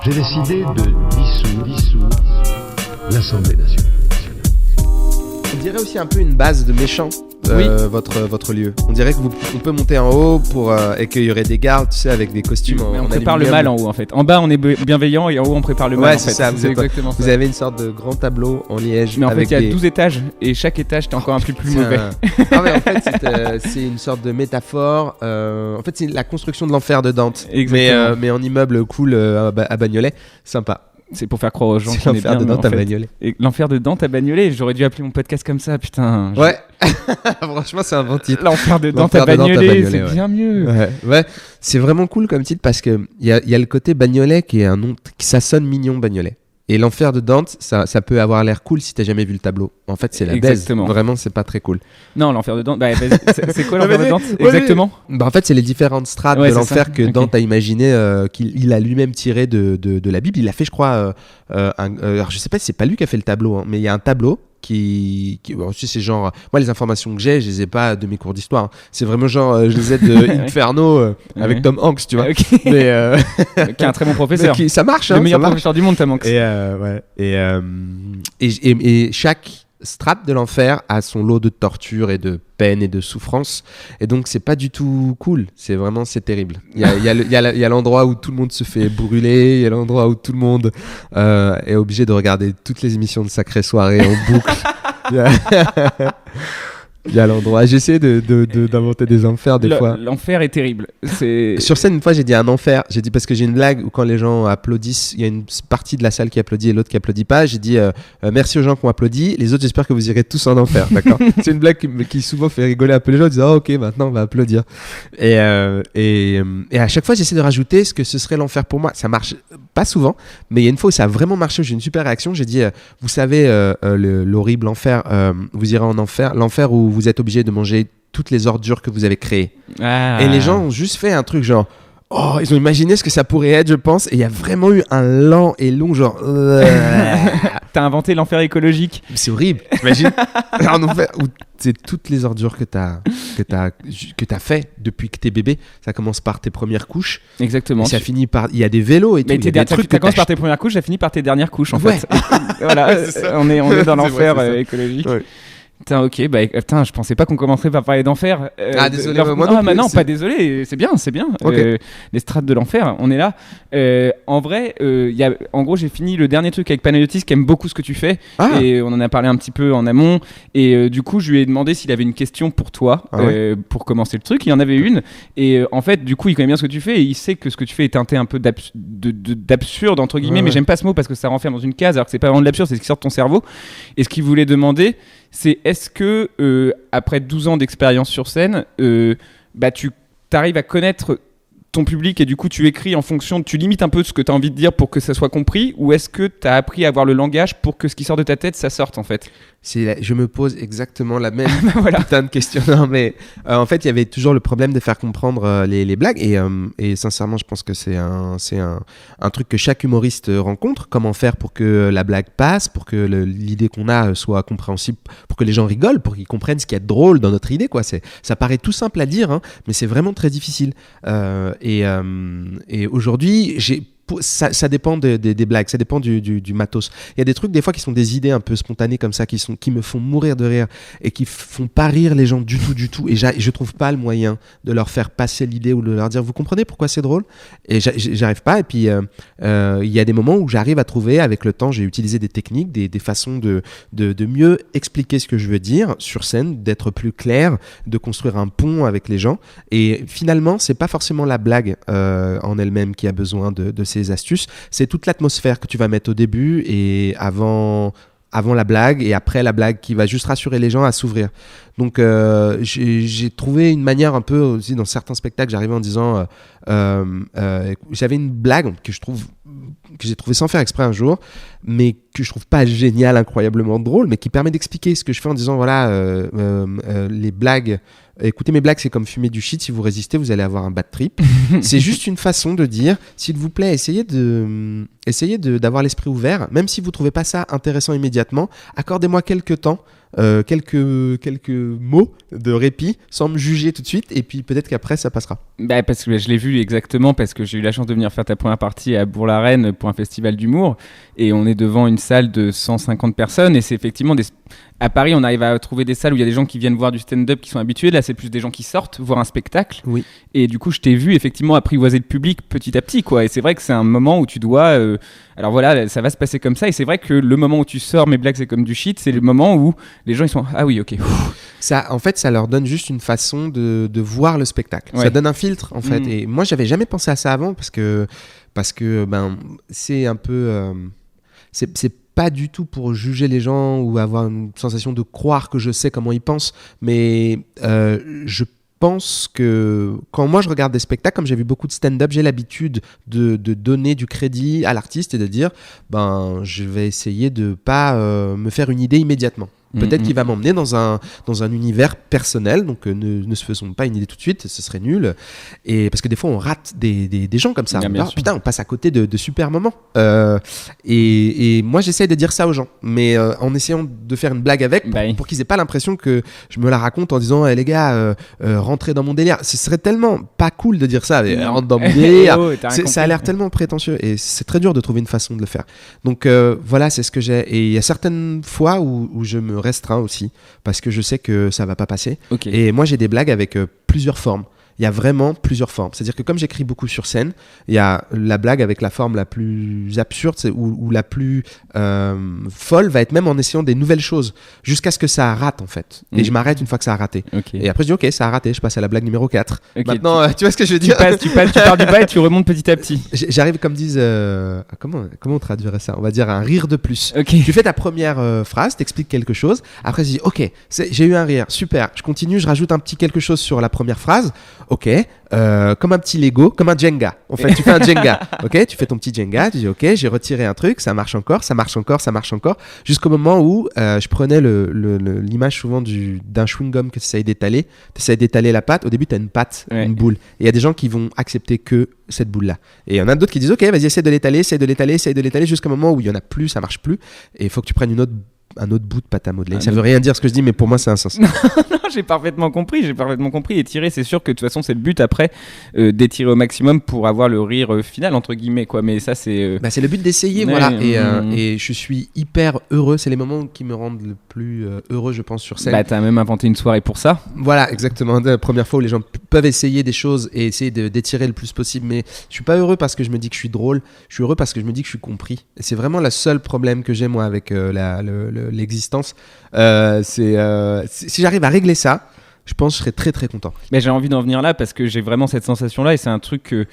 J'ai décidé de dissoudre l'Assemblée nationale. On dirait aussi un peu une base de méchants, Oui. votre lieu. On dirait qu'on peut monter en haut et qu'il y aurait des gardes, tu sais, avec des costumes Mais en on prépare le aluminium. mal en haut en fait. En bas on est bienveillant et en haut on prépare le mal Ouais, en c'est fait. ça. C'est exactement ça. Vous avez une sorte de grand tableau en liège. Mais en fait avec il y a des... 12 étages et chaque étage t'es encore un plus mauvais. Ah ouais, en fait, c'est une sorte de métaphore. En fait, c'est la construction de l'enfer de Dante. Exactement. Mais en immeuble cool à Bagnolet. Sympa. C'est pour faire croire aux gens C'est qu'on est l'enfer bien. de mais Dante en à fait- Bagnolet. Et l'enfer de Dante à Bagnolet, j'aurais dû appeler mon podcast comme ça, putain. Ouais. Franchement, c'est un bon titre. L'enfer de Dante à L'enfer de Dante à Bagnolet, Bagnolet, c'est ouais. bien mieux. Ouais, c'est vraiment cool comme titre parce que il y a le côté Bagnolet qui est un nom, ça sonne mignon Bagnolet. Et l'enfer de Dante, ça peut avoir l'air cool si t'as jamais vu le tableau. En fait, c'est la baise. Exactement. Vraiment, c'est pas très cool. Non, l'enfer de Dante. Bah, vas-y, c'est quoi Ouais, l'enfer de vas-y. Dante Ouais, exactement Bah, en fait, c'est les différentes strates Ouais, de c'est l'enfer ça. que Ok. Dante a imaginé, qu'il a lui-même tiré de la Bible. Il a fait, je crois, alors je sais pas si c'est pas lui qui a fait le tableau, hein, mais il y a un tableau bon, tu sais, c'est genre, moi les informations que j'ai, je les ai pas de mes cours d'histoire, hein. C'est vraiment genre, je les ai de Inferno avec Ouais. Tom Hanks, tu vois. Ok. Mais Qui est un très bon professeur. ça marche, Le hein, meilleur ça marche. professeur du monde, Tom Hanks. Et chaque strate de l'enfer a son lot de torture et de peine et de souffrance, et donc c'est pas du tout cool. C'est terrible. Il y a l'endroit où tout le monde se fait brûler, il y a l'endroit où tout le monde est obligé de regarder toutes les émissions de Sacrée Soirée en boucle. Il y a l'endroit. J'essaie d'inventer des enfers des fois. L'enfer est terrible. C'est Sur scène, une fois, j'ai dit un enfer. J'ai dit parce que j'ai une blague où quand les gens applaudissent, il y a une partie de la salle qui applaudit et l'autre qui applaudit pas. J'ai dit merci aux gens qui ont applaudi. Les autres, j'espère que vous irez tous en enfer. D'accord. C'est une blague qui souvent fait rigoler un peu les gens en disant ok, maintenant on va applaudir. Et à chaque fois, j'essaie de rajouter ce que ce serait l'enfer pour moi. Ça marche pas souvent, mais il y a une fois où ça a vraiment marché. Où j'ai une super réaction. J'ai dit vous savez l'horrible enfer. Vous irez en enfer. L'enfer où vous êtes obligé de manger toutes les ordures que vous avez créées. Ah. Et les gens ont juste fait un truc genre oh, ils ont imaginé ce que ça pourrait être, je pense, et il y a vraiment eu un lent et long genre T'as inventé l'enfer écologique. c'est horrible. T'imagines un enfer où c'est toutes les ordures que t'as fait depuis que t'es bébé. Ça commence par tes premières couches Exactement. et ça finit par il y a des vélos et tout. Mais Il y a des trucs que ça commence t'as par tes premières couches, ça finit par tes dernières couches en Ouais. fait. Voilà, C'est ça. on est dans C'est l'enfer vrai, c'est ça. écologique. Ouais. Putain, ok, putain, je pensais pas qu'on commencerait par parler d'enfer. Désolé, de- moi non Ah, plus, bah non, c'est- pas désolé, c'est bien. Ok. Les strates de l'enfer, on est là. En vrai, en gros, j'ai fini le dernier truc avec Panayotis qui aime beaucoup ce que tu fais. Ah. Et on en a parlé un petit peu en amont. Et du coup, je lui ai demandé s'il avait une question pour toi, Ah ouais. pour commencer le truc. Il y en avait une. Et en fait, du coup, il connaît bien ce que tu fais et il sait que ce que tu fais est teinté un peu d'absurde, entre guillemets. Ouais, Mais ouais. j'aime pas ce mot parce que ça renferme dans une case alors que c'est pas vraiment de l'absurde, c'est ce qui sort de ton cerveau. Et ce qu'il voulait demander, c'est est-ce que après 12 ans d'expérience sur scène, tu arrives à connaître ton public et du coup tu écris en fonction, tu limites un peu ce que tu as envie de dire pour que ça soit compris, ou est-ce que tu as appris à avoir le langage pour que ce qui sort de ta tête ça sorte en fait? Je me pose exactement la même Voilà. putain de question. Non, mais en fait, il y avait toujours le problème de faire comprendre les blagues. Et sincèrement, je pense que c'est un truc que chaque humoriste rencontre. Comment faire pour que la blague passe, pour que l'idée qu'on a soit compréhensible, pour que les gens rigolent, pour qu'ils comprennent ce qu'il y a de drôle dans notre idée, quoi. Ça paraît tout simple à dire, hein, mais c'est vraiment très difficile. Et aujourd'hui, ça dépend des blagues, ça dépend du matos. Il y a des trucs des fois qui sont des idées un peu spontanées comme ça, qui me font mourir de rire et qui font pas rire les gens du tout. Et je trouve pas le moyen de leur faire passer l'idée ou de leur dire vous comprenez pourquoi c'est drôle. Et j'arrive pas. Et puis il y a des moments où j'arrive à trouver avec le temps. J'ai utilisé des techniques, des façons de mieux expliquer ce que je veux dire sur scène, d'être plus clair, de construire un pont avec les gens. Et finalement, c'est pas forcément la blague en elle-même qui a besoin de ces astuces, c'est toute l'atmosphère que tu vas mettre au début et avant la blague et après la blague qui va juste rassurer les gens à s'ouvrir. Donc j'ai trouvé une manière un peu aussi dans certains spectacles, j'arrivais en disant j'avais une blague que j'ai trouvé sans faire exprès un jour, mais que je trouve pas génial, incroyablement drôle, mais qui permet d'expliquer ce que je fais en disant voilà, les blagues. Écoutez, mes blagues, c'est comme fumer du shit. Si vous résistez, vous allez avoir un bad trip. C'est juste une façon de dire, s'il vous plaît, essayez d'avoir l'esprit ouvert. Même si vous trouvez pas ça intéressant immédiatement, accordez-moi quelques temps, quelques mots de répit, sans me juger tout de suite. Et puis peut-être qu'après, ça passera. Bah, parce que je l'ai vu exactement, parce que j'ai eu la chance de venir faire ta première partie à Bourg-la-Reine pour un festival d'humour. Et on est devant une salle de 150 personnes. Et c'est effectivement à Paris, on arrive à trouver des salles où il y a des gens qui viennent voir du stand-up qui sont habitués. Là, c'est plus des gens qui sortent voir un spectacle. Oui. Et du coup, je t'ai vu effectivement apprivoiser le public petit à petit, quoi. Et c'est vrai que c'est un moment où tu dois. Alors voilà, ça va se passer comme ça. Et c'est vrai que le moment où tu sors mes blagues, c'est comme du shit. C'est le moment où les gens ils sont ah oui, ok. Ça, en fait, ça leur donne juste une façon de voir le spectacle. Ouais. Ça donne un filtre, en fait. Et moi, j'avais jamais pensé à ça avant parce que c'est un peu. C'est pas du tout pour juger les gens ou avoir une sensation de croire que je sais comment ils pensent, mais je pense que quand moi je regarde des spectacles, comme j'ai vu beaucoup de stand-up, j'ai l'habitude de donner du crédit à l'artiste et de dire je vais essayer de pas me faire une idée immédiatement. Peut-être qu'il va m'emmener dans un univers personnel, donc ne se faisons pas une idée tout de suite, ce serait nul. Et parce que des fois on rate des gens comme ça. Putain, on passe à côté de super moments. Et moi j'essaie de dire ça aux gens, mais en essayant de faire une blague avec pour qu'ils aient pas l'impression que je me la raconte en disant les gars, rentrez dans mon délire. Ce serait tellement pas cool de dire ça, rentre dans mon délire. Ça a l'air tellement prétentieux et c'est très dur de trouver une façon de le faire. Donc voilà, c'est ce que j'ai. Et il y a certaines fois où je me restreint aussi parce que je sais que ça va pas passer. Et moi j'ai des blagues avec plusieurs formes. Il y a vraiment plusieurs formes. C'est-à-dire que comme j'écris beaucoup sur scène, il y a la blague avec la forme la plus absurde ou la plus folle va être même en essayant des nouvelles choses jusqu'à ce que ça rate en fait. Et je m'arrête une fois que ça a raté. Et après je dis ok, ça a raté, je passe à la blague numéro 4. Maintenant, tu vois ce que je veux dire ? Tu pars du bas et tu remontes petit à petit. J'arrive comme disent... comment on traduirait ça ? On va dire un rire de plus. Tu fais ta première phrase, t'expliques quelque chose. Après je dis ok, j'ai eu un rire, super. Je continue, je rajoute un petit quelque chose sur la première phrase. Ok, comme un petit Lego, comme un Jenga. En fait, tu fais un Jenga. Ok, tu fais ton petit Jenga. Tu dis ok, j'ai retiré un truc, ça marche encore, jusqu'au moment où je prenais l'image souvent d'un chewing-gum que tu essayes d'étaler. Tu essayes d'étaler la pâte. Au début, tu as une pâte, une boule. Et il y a des gens qui vont accepter que cette boule-là. Et il y en a d'autres qui disent ok, vas-y, essaie de l'étaler jusqu'au moment où il y en a plus, ça marche plus. Et il faut que tu prennes un autre bout de pâte à modeler. Ça veut rien dire ce que je dis, mais pour moi c'est un sens. Non, j'ai parfaitement compris. Étirer, c'est sûr que de toute façon c'est le but après d'étirer au maximum pour avoir le rire final entre guillemets quoi. Mais ça c'est. C'est le but d'essayer, voilà. Et je suis hyper heureux. C'est les moments qui me rendent le plus heureux, je pense, sur scène. T'as même inventé une soirée pour ça. Voilà, exactement. La première fois où les gens peuvent essayer des choses et essayer d'étirer le plus possible. Mais je suis pas heureux parce que je me dis que je suis drôle. Je suis heureux parce que je me dis que je suis compris. Et c'est vraiment le seul problème que j'ai moi avec l'existence. Si j'arrive à régler ça, je pense que je serais très très content. Mais j'ai envie d'en venir là parce que j'ai vraiment cette sensation là et c'est un truc que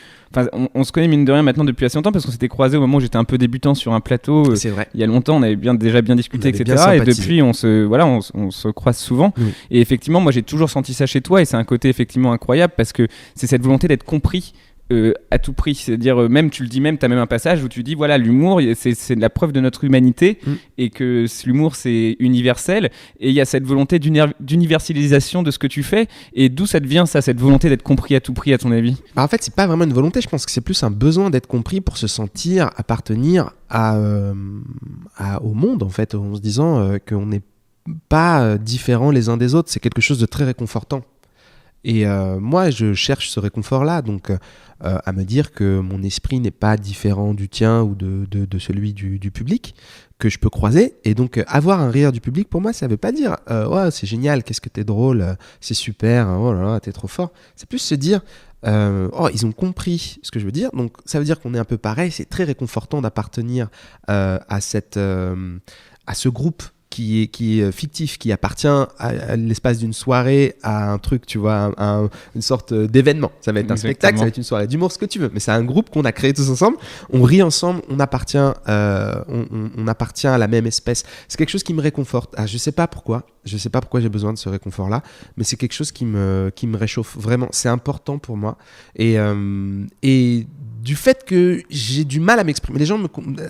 on se connaît mine de rien maintenant depuis assez longtemps parce qu'on s'était croisés au moment où j'étais un peu débutant sur un plateau. C'est vrai. Il y a longtemps on avait déjà bien discuté etc. Et depuis on se croise souvent. Et effectivement moi j'ai toujours senti ça chez toi et c'est un côté effectivement incroyable parce que c'est cette volonté d'être compris à tout prix, c'est-à-dire même tu le dis même, t'as même un passage où tu dis voilà l'humour c'est la preuve de notre humanité et que l'humour c'est universel et il y a cette volonté d'universalisation de ce que tu fais et d'où ça devient ça, cette volonté d'être compris à tout prix à ton avis? En fait c'est pas vraiment une volonté, je pense que c'est plus un besoin d'être compris pour se sentir appartenir au monde en fait, en se disant qu'on n'est pas différents les uns des autres, c'est quelque chose de très réconfortant. Et moi, je cherche ce réconfort-là, donc à me dire que mon esprit n'est pas différent du tien ou de celui du public, que je peux croiser. Et donc, avoir un rire du public, pour moi, ça ne veut pas dire « Oh, c'est génial, qu'est-ce que t'es drôle, c'est super, oh là là, t'es trop fort ». C'est plus se dire « Oh, ils ont compris ce que je veux dire ». Donc, ça veut dire qu'on est un peu pareil. C'est très réconfortant d'appartenir à ce groupe qui est fictif, qui appartient à l'espace d'une soirée, à un truc, tu vois, une sorte d'événement. Ça va être un spectacle, ça va être une soirée d'humour, ce que tu veux. Mais c'est un groupe qu'on a créé tous ensemble. On rit ensemble, on appartient à la même espèce. C'est quelque chose qui me réconforte. Je sais pas pourquoi. Je sais pas pourquoi j'ai besoin de ce réconfort-là, mais c'est quelque chose qui me réchauffe vraiment. C'est important pour moi. Et du fait que j'ai du mal à m'exprimer, les gens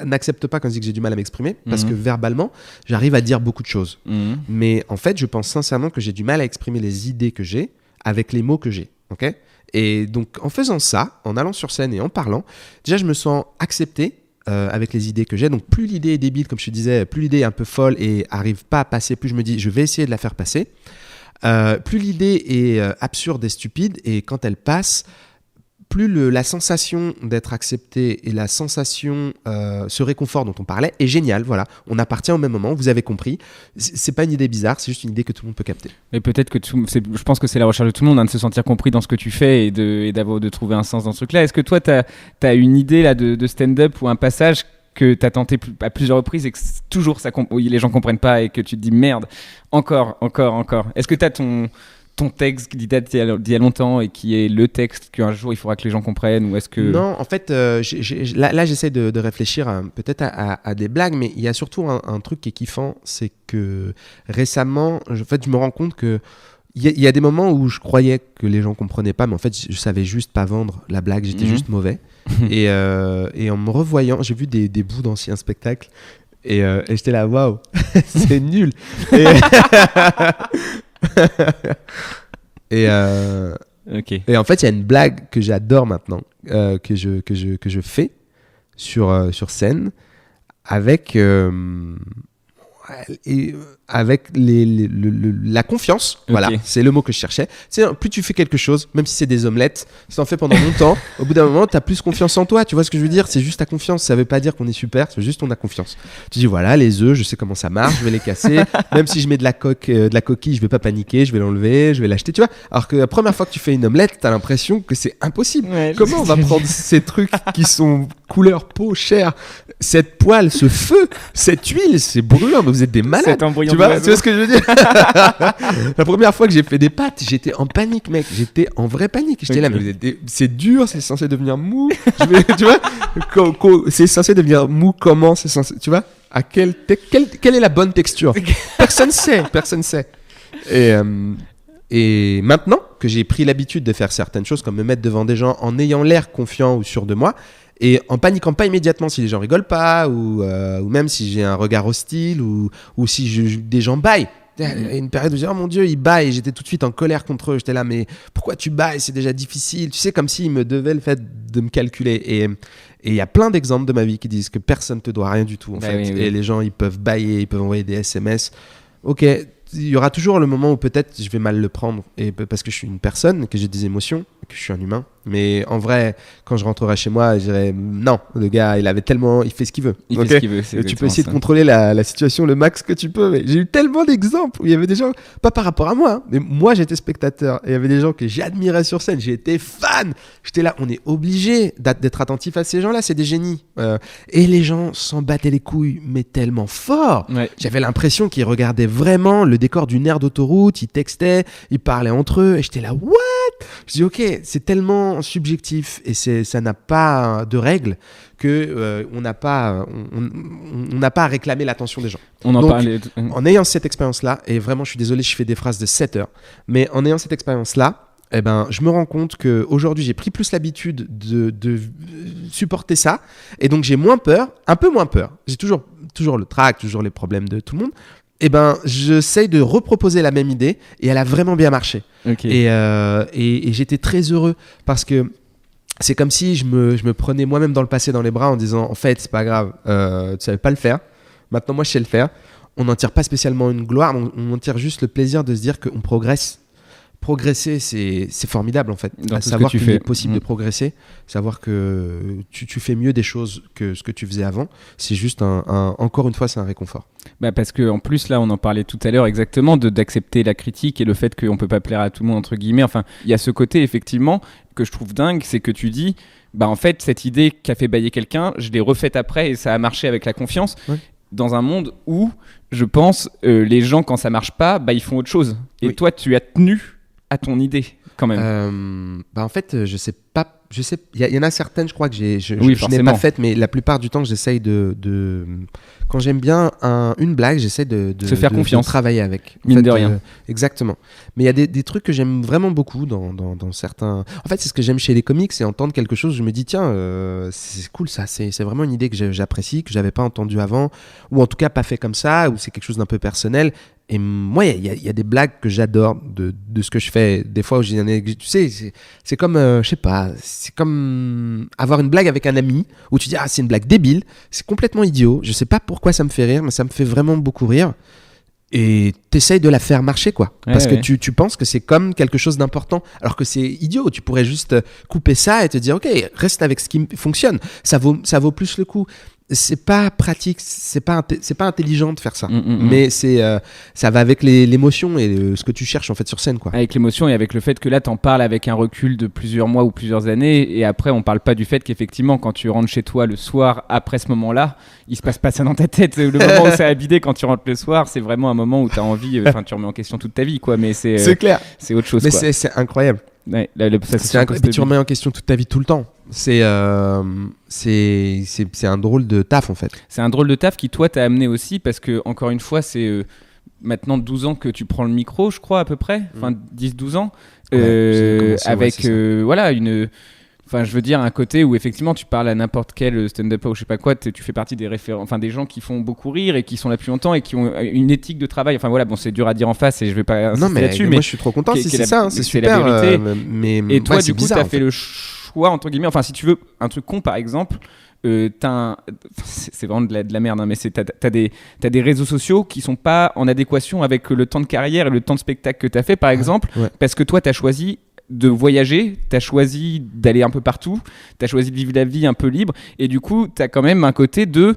n'acceptent pas quand je dis que j'ai du mal à m'exprimer, parce que verbalement, j'arrive à dire beaucoup de choses. Mais en fait, je pense sincèrement que j'ai du mal à exprimer les idées que j'ai avec les mots que j'ai. Ok ? Et donc, en faisant ça, en allant sur scène et en parlant, déjà, je me sens accepté avec les idées que j'ai. Donc, plus l'idée est débile, comme je te disais, plus l'idée est un peu folle et arrive pas à passer, plus je me dis, je vais essayer de la faire passer. Plus l'idée est absurde et stupide, et quand elle passe, plus la sensation d'être accepté et la sensation, ce réconfort dont on parlait est génial. Voilà, on appartient au même moment, vous avez compris. C'est pas une idée bizarre, c'est juste une idée que tout le monde peut capter. Mais peut-être que je pense que c'est la recherche de tout le monde, de se sentir compris dans ce que tu fais et de trouver un sens dans ce truc-là. Est-ce que toi, t'as une idée là, de stand-up ou un passage que tu as tenté à plusieurs reprises et que toujours les gens comprennent pas et que tu te dis merde, encore. Est-ce que tu as ton texte qui date d'il y a longtemps et qui est le texte qu'un jour il faudra que les gens comprennent, ou est-ce que... Non, en fait, là j'essaie de réfléchir peut-être à des blagues, mais il y a surtout un truc qui est kiffant, c'est que récemment, je me rends compte que il y a des moments où je croyais que les gens comprenaient pas, mais en fait je savais juste pas vendre la blague, j'étais juste mauvais. Et en me revoyant, j'ai vu des bouts d'anciens spectacles et j'étais là, waouh, c'est nul. Et en fait, il y a une blague que j'adore maintenant, que je fais sur scène avec la confiance. Okay. Voilà, c'est le mot que je cherchais. Plus tu fais quelque chose, même si c'est des omelettes, si t'en fais pendant longtemps, au bout d'un moment, t'as plus confiance en toi. Tu vois ce que je veux dire ? C'est juste ta confiance. Ça veut pas dire qu'on est super, c'est juste on a confiance. Tu dis voilà, les œufs, je sais comment ça marche, je vais les casser. Même si je mets de la coquille, je vais pas paniquer, je vais l'enlever, je vais l'acheter. Tu vois ? Alors que la première fois que tu fais une omelette, t'as l'impression que c'est impossible. Ouais, comment on va prendre ces trucs qui sont couleur peau, chair, cette poêle, ce feu, cette huile, c'est brûlant, mais vous êtes des malades. Tu vois ce que je veux dire ? La première fois que j'ai fait des pâtes, j'étais en panique, mec. J'étais en vraie panique. J'étais là, mais c'est dur, c'est censé devenir mou. Tu vois ? C'est censé devenir mou comment ? C'est censé, tu vois ? Quelle est la bonne texture ? Personne sait. Et maintenant que j'ai pris l'habitude de faire certaines choses, comme me mettre devant des gens en ayant l'air confiant ou sûr de moi, et en paniquant pas immédiatement si les gens rigolent pas, ou même si j'ai un regard hostile, ou si des gens baillent. Il y a une période où je dis, oh mon Dieu, ils baillent, et j'étais tout de suite en colère contre eux. J'étais là, mais pourquoi tu bailles ? C'est déjà difficile. Tu sais, comme s'ils me devaient le fait de me calculer. Et il y a plein d'exemples de ma vie qui disent que personne ne te doit rien du tout, en fait. Oui. Et les gens, ils peuvent bailler, ils peuvent envoyer des SMS. Ok, il y aura toujours le moment où peut-être je vais mal le prendre, parce que je suis une personne, que j'ai des émotions, que je suis un humain. Mais en vrai, quand je rentrerai chez moi, je dirais non, le gars, il fait ce qu'il veut. Il fait ce qu'il veut. Tu peux essayer de contrôler la situation le max que tu peux. Mais j'ai eu tellement d'exemples où il y avait des gens, pas par rapport à moi, hein, mais moi j'étais spectateur. Et il y avait des gens que j'admirais sur scène. J'ai été fan. J'étais là, on est obligé d'être attentif à ces gens-là. C'est des génies. Et les gens s'en battaient les couilles, mais tellement fort. Ouais. J'avais l'impression qu'ils regardaient vraiment le décor d'une aire d'autoroute. Ils textaient, ils parlaient entre eux. Et j'étais là, what ? Je dis ok, c'est tellement subjectif et ça n'a pas de règles que on n'a pas à réclamer l'attention des gens. On en parlait. En ayant cette expérience-là, et vraiment je suis désolé, je fais des phrases de 7 heures, mais en ayant cette expérience-là, je me rends compte qu'aujourd'hui j'ai pris plus l'habitude de supporter ça, et donc j'ai moins peur, un peu moins peur. J'ai toujours le trac, toujours les problèmes de tout le monde. J'essaye de reproposer la même idée et elle a vraiment bien marché. Okay. Et j'étais très heureux parce que c'est comme si je me prenais moi-même dans le passé dans les bras en disant en fait c'est pas grave, tu savais pas le faire, maintenant moi je sais le faire. On n'en tire pas spécialement une gloire, on en tire juste le plaisir de se dire qu'on progresse. Progresser, c'est formidable en fait. Savoir qu'il est possible de progresser, savoir que tu fais mieux des choses que ce que tu faisais avant, c'est juste encore une fois, c'est un réconfort. Parce que en plus là, on en parlait tout à l'heure exactement d'accepter la critique et le fait qu'on peut pas plaire à tout le monde entre guillemets. Enfin, il y a ce côté effectivement que je trouve dingue, c'est que tu dis, en fait, cette idée qui a fait bailler quelqu'un, je l'ai refaite après et ça a marché avec la confiance. Ouais. Dans un monde où, je pense, les gens quand ça marche pas, ils font autre chose. Et toi, tu as tenu à ton idée quand même. En fait, je sais pas je sais, il y en a certaines, je crois que je n'ai forcément. pas faites, mais la plupart du temps, j'essaye quand j'aime bien une blague, j'essaie de Se faire confiance. de travailler avec. Mine de rien. Exactement. Mais il y a des trucs que j'aime vraiment beaucoup dans certains. En fait, c'est ce que j'aime chez les comics, c'est entendre quelque chose. Je me dis, tiens, c'est cool ça. C'est vraiment une idée que j'apprécie, que j'avais pas entendue avant, ou en tout cas pas fait comme ça, ou c'est quelque chose d'un peu personnel. Et moi, il y a des blagues que j'adore de ce que je fais. Des fois, où j'ai tu sais, c'est comme, je sais pas, c'est comme avoir une blague avec un ami où tu dis, ah, c'est une blague débile, c'est complètement idiot. Je sais pas pourquoi ça me fait rire, mais ça me fait vraiment beaucoup rire. Et t'essayes de la faire marcher, quoi. Parce que tu penses que c'est comme quelque chose d'important, alors que c'est idiot. Tu pourrais juste couper ça et te dire, ok, reste avec ce qui fonctionne. Ça vaut plus le coup. C'est pas pratique, c'est pas intelligent de faire ça. Mais ça va avec l'émotion et ce que tu cherches en fait sur scène, quoi. Avec l'émotion et avec le fait que là t'en parles avec un recul de plusieurs mois ou plusieurs années, et après on parle pas du fait qu'effectivement quand tu rentres chez toi le soir après ce moment-là, il se passe pas ça dans ta tête. Le moment où c'est abidé quand tu rentres le soir, c'est vraiment un moment où t'as envie, tu remets en question toute ta vie, quoi. Mais c'est clair, c'est autre chose. Mais quoi. C'est incroyable. Ouais, tu remets en question toute ta vie tout le temps. C'est un drôle de taf en fait. C'est un drôle de taf qui toi t'a amené aussi parce que encore une fois c'est maintenant 12 ans que tu prends le micro, je crois à peu près, enfin 10-12 ans, avec voilà une. Enfin, je veux dire, un côté où effectivement tu parles à n'importe quel stand-up ou je sais pas quoi, tu fais partie des référents, enfin des gens qui font beaucoup rire et qui sont là depuis longtemps et qui ont une éthique de travail. Enfin voilà, bon, c'est dur à dire en face et je vais pas insister là-dessus. Mais moi je suis trop content si c'est ça, hein, c'est super. La vérité. Mais et toi, du coup, bizarre, t'as fait le choix, entre guillemets, enfin si tu veux, un truc con par exemple. C'est vraiment de la merde, hein, mais t'as des réseaux sociaux qui sont pas en adéquation avec le temps de carrière et le temps de spectacle que t'as fait, par exemple, parce que toi, t'as choisi de voyager, t'as choisi d'aller un peu partout, t'as choisi de vivre la vie un peu libre, et du coup, t'as quand même un côté de...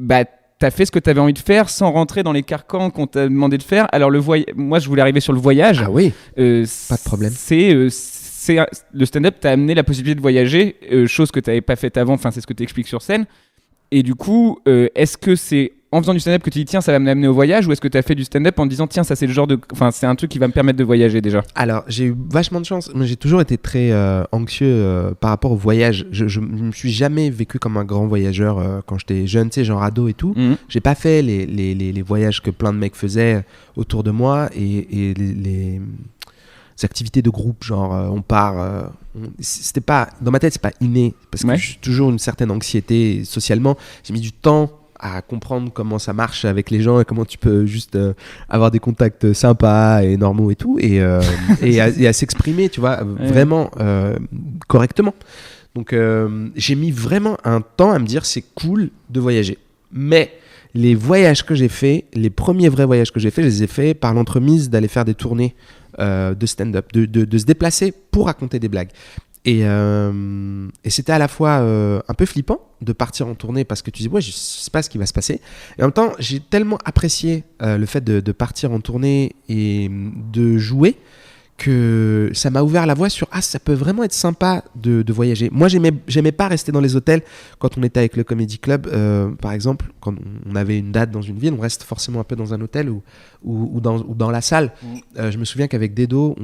t'as fait ce que t'avais envie de faire sans rentrer dans les carcans qu'on t'a demandé de faire. Alors, moi, je voulais arriver sur le voyage. Ah oui, pas de problème. Le stand-up t'a amené la possibilité de voyager, chose que t'avais pas faite avant, enfin, c'est ce que t'expliques sur scène. Et du coup, est-ce que c'est en faisant du stand-up que tu dis tiens ça va m'amener au voyage, ou est-ce que tu as fait du stand-up en te disant tiens ça c'est le genre de, enfin c'est un truc qui va me permettre de voyager déjà? Alors j'ai eu vachement de chance, mais j'ai toujours été très anxieux par rapport au voyage. Je me suis jamais vécu comme un grand voyageur quand j'étais jeune, tu sais, genre ado et tout. J'ai pas fait les voyages que plein de mecs faisaient autour de moi et les activités de groupe, genre on part, c'était pas dans ma tête, c'est pas inné parce que j'ai toujours une certaine anxiété socialement. J'ai mis du temps à comprendre comment ça marche avec les gens et comment tu peux juste avoir des contacts sympas et normaux et tout, et à s'exprimer, tu vois, vraiment correctement. Donc j'ai mis vraiment un temps à me dire c'est cool de voyager. Mais les voyages que j'ai faits, les premiers vrais voyages que j'ai faits, je les ai faits par l'entremise d'aller faire des tournées de stand-up, de se déplacer pour raconter des blagues. Et c'était à la fois un peu flippant de partir en tournée parce que tu dis ouais je sais pas ce qui va se passer, et en même temps j'ai tellement apprécié le fait de partir en tournée et de jouer que ça m'a ouvert la voie sur ça peut vraiment être sympa de voyager. Moi j'aimais pas rester dans les hôtels quand on était avec le Comedy Club, par exemple quand on avait une date dans une ville, on reste forcément un peu dans un hôtel ou dans la salle. Je me souviens qu'avec Dedo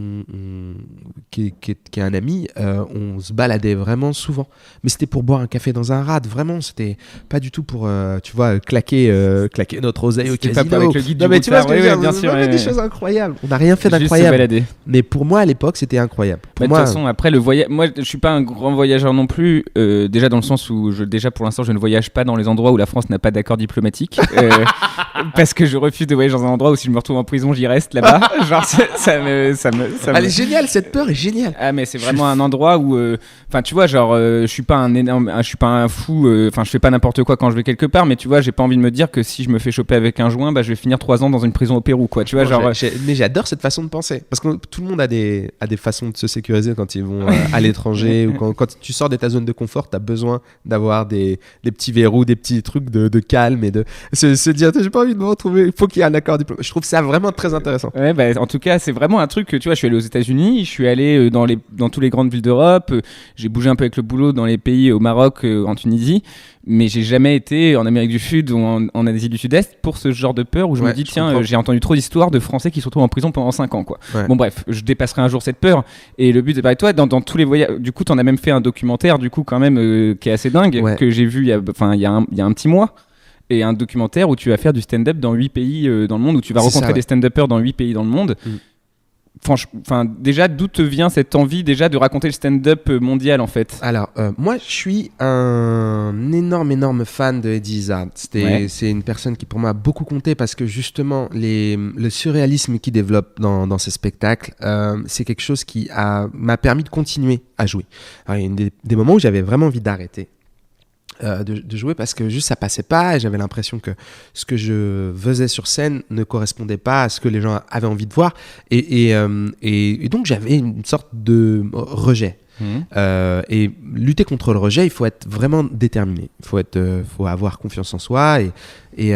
qui est un ami, on se baladait vraiment souvent, mais c'était pour boire un café dans un rad, vraiment c'était pas du tout pour tu vois claquer notre oseille au casino. Pas avec le guide non, mais tu vois ce que je veux dire, bien sûr, on a des choses incroyables, on n'a rien fait d'incroyable, mais pour moi à l'époque c'était incroyable. De toute façon après le voyage, moi je suis pas un grand voyageur non plus, déjà dans le sens où déjà pour l'instant je ne voyage pas dans les endroits où la France n'a pas d'accord diplomatique, parce que je refuse de voyager dans un endroit où si je me retrouve en prison j'y reste là-bas. Genre elle est géniale, cette peur est géniale. Mais c'est vraiment un endroit où enfin tu vois genre je suis pas un fou, enfin je fais pas n'importe quoi quand je vais quelque part, mais tu vois j'ai pas envie de me dire que si je me fais choper avec un joint je vais finir 3 ans dans une prison au Pérou, quoi, tu vois. Mais j'adore cette façon de penser parce que tout le monde a des façons de se sécuriser quand ils vont à l'étranger ou quand tu sors de ta zone de confort, t'as besoin d'avoir des petits verrous, des petits trucs de calme et de se dire j'ai pas envie me retrouver. Il faut qu'il y ait un accord diplomatique. Je trouve ça vraiment très intéressant. Ouais, bah, en tout cas, c'est vraiment un truc que tu vois. Je suis allé aux États-Unis, je suis allé dans toutes les grandes villes d'Europe. J'ai bougé un peu avec le boulot dans les pays, au Maroc, en Tunisie. Mais j'ai jamais été en Amérique du Sud ou en Asie du Sud-Est pour ce genre de peur où je me dis tiens, j'ai entendu trop d'histoires de Français qui se retrouvent en prison pendant 5 ans quoi. Ouais. Bon bref, je dépasserai un jour cette peur et le but de parler de toi dans tous les voyages. Du coup, t'en as même fait un documentaire du coup quand même qui est assez dingue que j'ai vu il y a un petit mois. Et un documentaire où tu vas faire du stand-up dans 8 pays dans le monde, où tu vas rencontrer des stand-uppers dans 8 pays dans le monde. Déjà, d'où te vient cette envie déjà de raconter le stand-up mondial en fait? Alors, moi, je suis un énorme fan de Eddie Izzard. C'est une personne qui pour moi a beaucoup compté parce que justement, le surréalisme qu'il développe dans ses spectacles, c'est quelque chose qui m'a permis de continuer à jouer. Alors, il y a des moments où j'avais vraiment envie d'arrêter. De jouer parce que juste ça passait pas et j'avais l'impression que ce que je faisais sur scène ne correspondait pas à ce que les gens avaient envie de voir et donc j'avais une sorte de rejet. Et lutter contre le rejet, il faut être vraiment déterminé. Il faut avoir confiance en soi et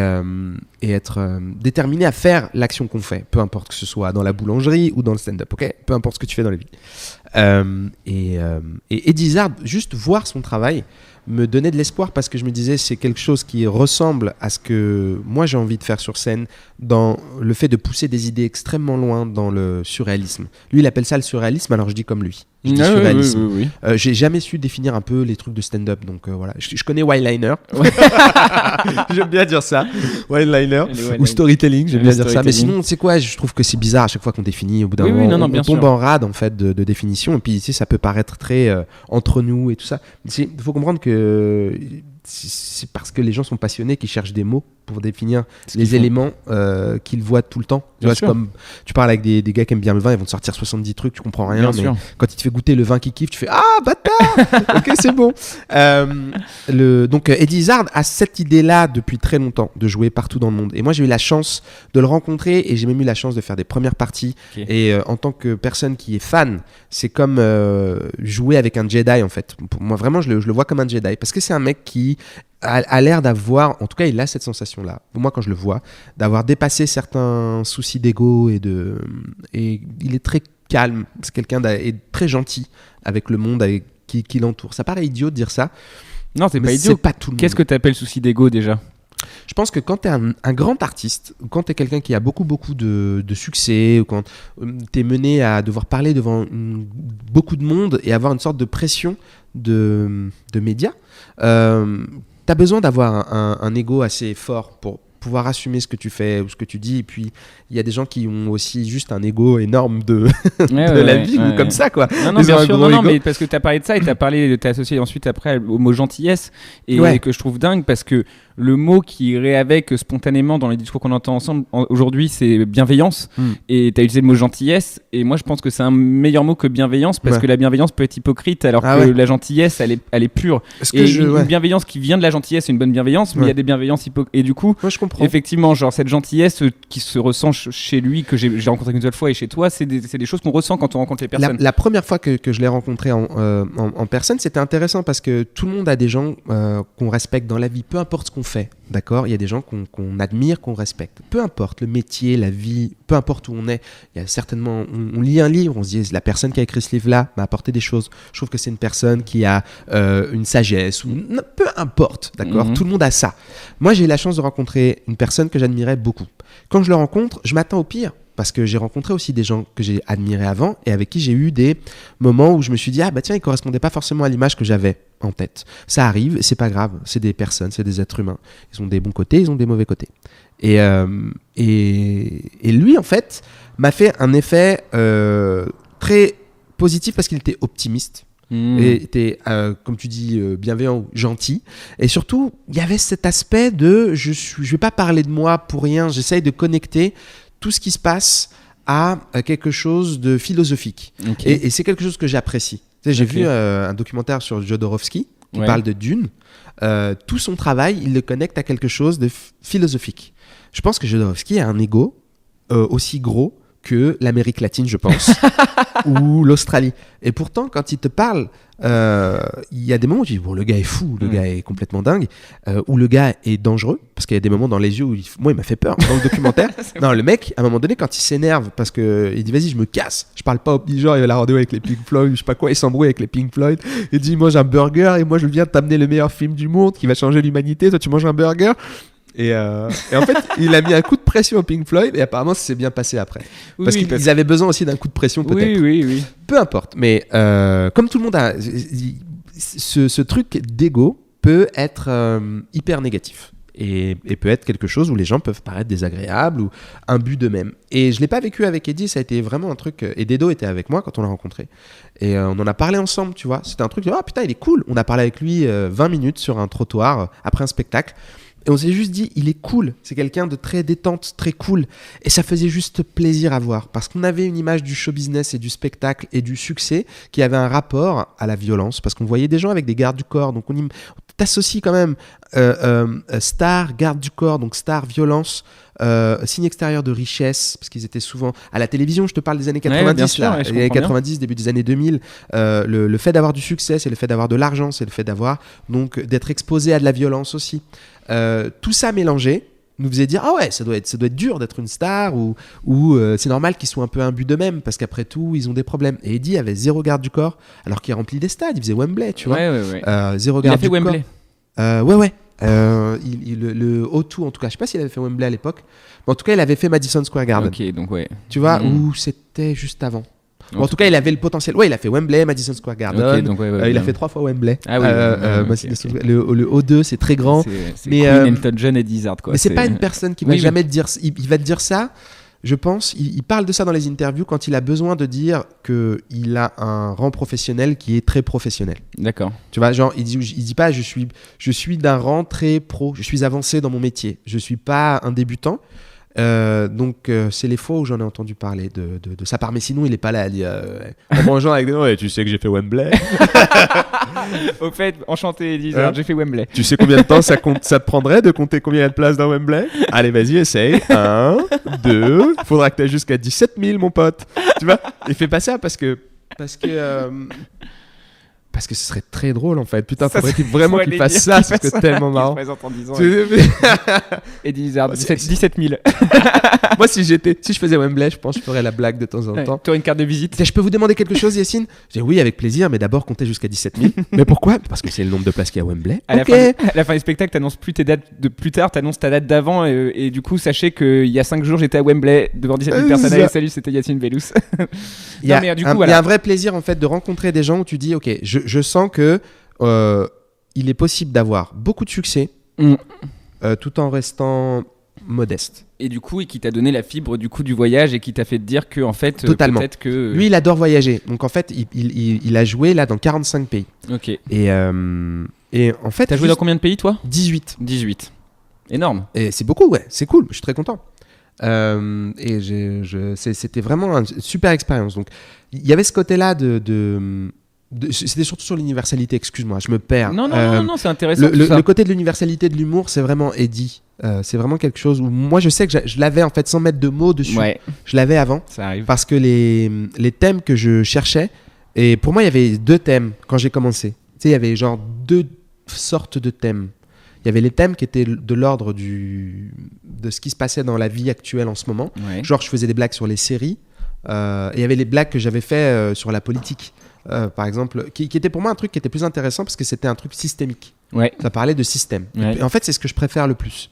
être déterminé à faire l'action qu'on fait, peu importe que ce soit dans la boulangerie ou dans le stand-up, ok ? Peu importe ce que tu fais dans la vie. Et Eddie Izzard, juste voir son travail me donnait de l'espoir parce que je me disais c'est quelque chose qui ressemble à ce que moi j'ai envie de faire sur scène dans le fait de pousser des idées extrêmement loin dans le surréalisme. Lui il appelle ça le surréalisme, alors je dis comme lui. Je dis surréalisme. Oui. J'ai jamais su définir un peu les trucs de stand-up, donc voilà. Je connais Wildliner. J'aime bien dire ça. Wildliner ou storytelling, j'aime bien dire ça. Mais sinon, tu sais quoi, je trouve que c'est bizarre à chaque fois qu'on définit. Au bout d'un moment, on tombe en rade en fait de définition. Et puis tu sais, ça peut paraître très entre nous et tout ça. Il faut comprendre que c'est parce que les gens sont passionnés qu'ils cherchent des mots pour définir les éléments qu'ils voient tout le temps. Tu vois, c'est comme tu parles avec des gars qui aiment bien le vin, ils vont te sortir 70 trucs, tu comprends rien, mais quand ils te font goûter le vin qu'ils kiffent, tu fais ah bâtard. Ok, c'est bon. Donc Eddie Izzard a cette idée-là depuis très longtemps de jouer partout dans le monde. Et moi j'ai eu la chance de le rencontrer et j'ai même eu la chance de faire des premières parties. Et en tant que personne qui est fan, c'est comme jouer avec un Jedi en fait. Pour moi vraiment je le vois comme un Jedi parce que c'est un mec qui a l'air d'avoir, en tout cas il a cette sensation là, pour moi quand je le vois, d'avoir dépassé certains soucis d'ego et il est très calme, c'est quelqu'un et très gentil avec le monde qui l'entoure. Ça paraît idiot de dire ça. Non, c'est pas idiot. C'est pas tout le monde. Qu'est-ce que tu appelles souci d'ego déjà? Je pense que quand tu es un grand artiste, ou quand tu es quelqu'un qui a beaucoup de succès, ou quand tu es mené à devoir parler devant beaucoup de monde et avoir une sorte de pression de médias, tu as besoin d'avoir un ego assez fort pour pouvoir assumer ce que tu fais ou ce que tu dis. Et puis, il y a des gens qui ont aussi juste un ego énorme de la vie, ou comme ça, quoi. Non, bien sûr, non, mais parce que tu as parlé de ça et tu as associé ensuite après au mot gentillesse et que je trouve dingue parce que le mot qui irait avec spontanément dans les discours qu'on entend ensemble aujourd'hui, c'est bienveillance. Et tu as utilisé le mot gentillesse. Et moi, je pense que c'est un meilleur mot que bienveillance parce que la bienveillance peut être hypocrite alors que la gentillesse, elle est pure. Une bienveillance qui vient de la gentillesse, c'est une bonne bienveillance, mais il y a des bienveillances hypocrites. Et du coup, moi, je comprends. Effectivement, genre cette gentillesse qui se ressent chez lui, que j'ai rencontré qu'une seule fois, et chez toi, c'est des choses qu'on ressent quand on rencontre les personnes. La première fois que je l'ai rencontré en personne, c'était intéressant parce que tout le monde a des gens qu'on respecte dans la vie, peu importe ce qu'on fait. D'accord, il y a des gens qu'on admire, qu'on respecte. Peu importe le métier, la vie, peu importe où on est, il y a certainement, on lit un livre, on se dit la personne qui a écrit ce livre-là m'a apporté des choses. Je trouve que c'est une personne qui a une sagesse, ou peu importe, d'accord. Tout le monde a ça. Moi, j'ai eu la chance de rencontrer une personne que j'admirais beaucoup. Quand je le rencontre, je m'attends au pire. Parce que j'ai rencontré aussi des gens que j'ai admirés avant et avec qui j'ai eu des moments où je me suis dit ah bah tiens, ils correspondaient pas forcément à l'image que j'avais en tête. Ça arrive, c'est pas grave, c'est des personnes, c'est des êtres humains. Ils ont des bons côtés, ils ont des mauvais côtés. Et lui en fait m'a fait un effet très positif parce qu'il était optimiste. Et était, comme tu dis, bienveillant ou gentil. Et surtout, il y avait cet aspect de je vais pas parler de moi pour rien, j'essaye de connecter tout ce qui se passe à quelque chose de philosophique. Et c'est quelque chose que j'apprécie. Tu sais, j'ai vu un documentaire sur Jodorowsky qui parle de Dune. Tout son travail, il le connecte à quelque chose de philosophique. Je pense que Jodorowsky a un ego aussi gros que l'Amérique latine, je pense, ou l'Australie. Et pourtant, quand il te parle, il y a des moments où tu dis bon, le gars est fou, le gars est complètement dingue, ou le gars est dangereux, parce qu'il y a des moments dans les yeux où moi il m'a fait peur dans le documentaire. Non, le mec, à un moment donné, quand il s'énerve parce que il dit vas-y, je me casse, je parle pas au genre il a la rendez-vous avec les Pink Floyd, je sais pas quoi, il s'embrouille avec les Pink Floyd, il dit mange un burger et moi je viens t'amener le meilleur film du monde qui va changer l'humanité, toi tu manges un burger. Et en fait, il a mis un coup de pression au Pink Floyd et apparemment ça s'est bien passé après. Parce qu'ils avaient besoin aussi d'un coup de pression peut-être. Oui. Peu importe, mais comme tout le monde a... Ce truc d'ego peut être hyper négatif. Et peut être quelque chose où les gens peuvent paraître désagréables ou un but d'eux-mêmes. Et je ne l'ai pas vécu avec Eddie, ça a été vraiment un truc... Et Dedo était avec moi quand on l'a rencontré. Et on en a parlé ensemble, tu vois. C'était un truc de « Ah putain, il est cool !» On a parlé avec lui 20 minutes sur un trottoir après un spectacle. Et on s'est juste dit, il est cool, c'est quelqu'un de très détente, très cool. Et ça faisait juste plaisir à voir. Parce qu'on avait une image du show business et du spectacle et du succès qui avait un rapport à la violence. Parce qu'on voyait des gens avec des gardes du corps. Donc on t'associe quand même star, garde du corps, donc star, violence, signe extérieur de richesse. Parce qu'ils étaient souvent à la télévision, je te parle des années 90, les années 90, début des années 2000. Le fait d'avoir du succès, c'est le fait d'avoir de l'argent, c'est le fait donc d'être exposé à de la violence aussi. Tout ça mélangé nous faisait dire ah ouais, ça doit être dur d'être une star ou c'est normal qu'ils soient un peu imbus d'eux-mêmes parce qu'après tout ils ont des problèmes. Et Eddie avait zéro garde du corps alors qu'il remplit des stades, il faisait Wembley, tu vois. Zéro garde du corps. Wembley. Ouais. Le O2 en tout cas, je sais pas s'il avait fait Wembley à l'époque, mais en tout cas il avait fait Madison Square Garden. Ok, donc ouais. Tu vois, où c'était juste avant. Bon, en tout cas, il avait le potentiel. Ouais, il a fait Wembley, Madison Square Garden. Okay, donc il a fait 3 fois Wembley. Ah oui. Okay. Le O2, c'est très grand. C'est mais Queen, Elton John et Dizard, quoi. Mais c'est pas une personne qui va jamais te dire. Il va te dire ça. Je pense. Il parle de ça dans les interviews quand il a besoin de dire que il a un rang professionnel qui est très professionnel. D'accord. Tu vois, genre, il dit pas je suis d'un rang très pro. Je suis avancé dans mon métier. Je suis pas un débutant. Donc c'est les fois où j'en ai entendu parler de sa part, mais sinon il est pas là à dire en mangeant avec des ouais, tu sais que j'ai fait Wembley. Au fait, enchanté Elisa, j'ai fait Wembley. Tu sais combien de temps ça te prendrait de compter combien il y a de places dans Wembley? Allez, vas-y, essaye. 1, 2, faudra que tu aies jusqu'à 17 000 mon pote. Tu vois, il fait pas ça parce que ce serait très drôle en fait. Putain, faudrait vraiment qu'il fasse ça, parce que c'est tellement marrant. Il se présente en disant Eddie Lizard, 17 000. Moi, si je faisais Wembley, je pense que je ferais la blague de temps en temps. Tu aurais une carte de visite. Je peux vous demander quelque chose, Yacine? J'ai oui, avec plaisir, mais d'abord comptez jusqu'à 17 000. Mais pourquoi? Parce que c'est le nombre de places qu'il y a à Wembley. À la fin du spectacle, t'annonces plus tes dates de plus tard, t'annonces ta date d'avant, et du coup, sachez qu'il y a 5 jours, j'étais à Wembley devant 17 000 personnes. Allez, salut, c'était Yacine Bellous. Il y a un vrai plaisir en fait de rencontrer des gens où tu dis, ok, je sens que il est possible d'avoir beaucoup de succès tout en restant modeste. Et du coup, qui t'a donné la fibre du voyage et qui t'a fait te dire que en fait, totalement. Peut-être que lui, il adore voyager. Donc en fait, il a joué là dans 45 pays. Ok. Et en fait, t'as joué dans combien de pays toi? 18. Énorme. Et c'est beaucoup, ouais. C'est cool. Je suis très content. Et c'était vraiment une super expérience. Donc il y avait ce côté-là c'était surtout sur l'universalité, excuse-moi, je me perds. Non, c'est intéressant. Le côté de l'universalité de l'humour, c'est vraiment Eddie. C'est vraiment quelque chose où moi je sais que je l'avais en fait sans mettre de mots dessus. Ouais. Je l'avais avant. Ça arrive. Parce que les thèmes que je cherchais, et pour moi il y avait 2 thèmes quand j'ai commencé. Tu sais, il y avait genre 2 sortes de thèmes. Il y avait les thèmes qui étaient de l'ordre de ce qui se passait dans la vie actuelle en ce moment. Ouais. Genre je faisais des blagues sur les séries. Et il y avait les blagues que j'avais fait sur la politique. Par exemple, qui était pour moi un truc qui était plus intéressant parce que c'était un truc systémique. Ouais. Ça parlait de système. Ouais. Et en fait, c'est ce que je préfère le plus.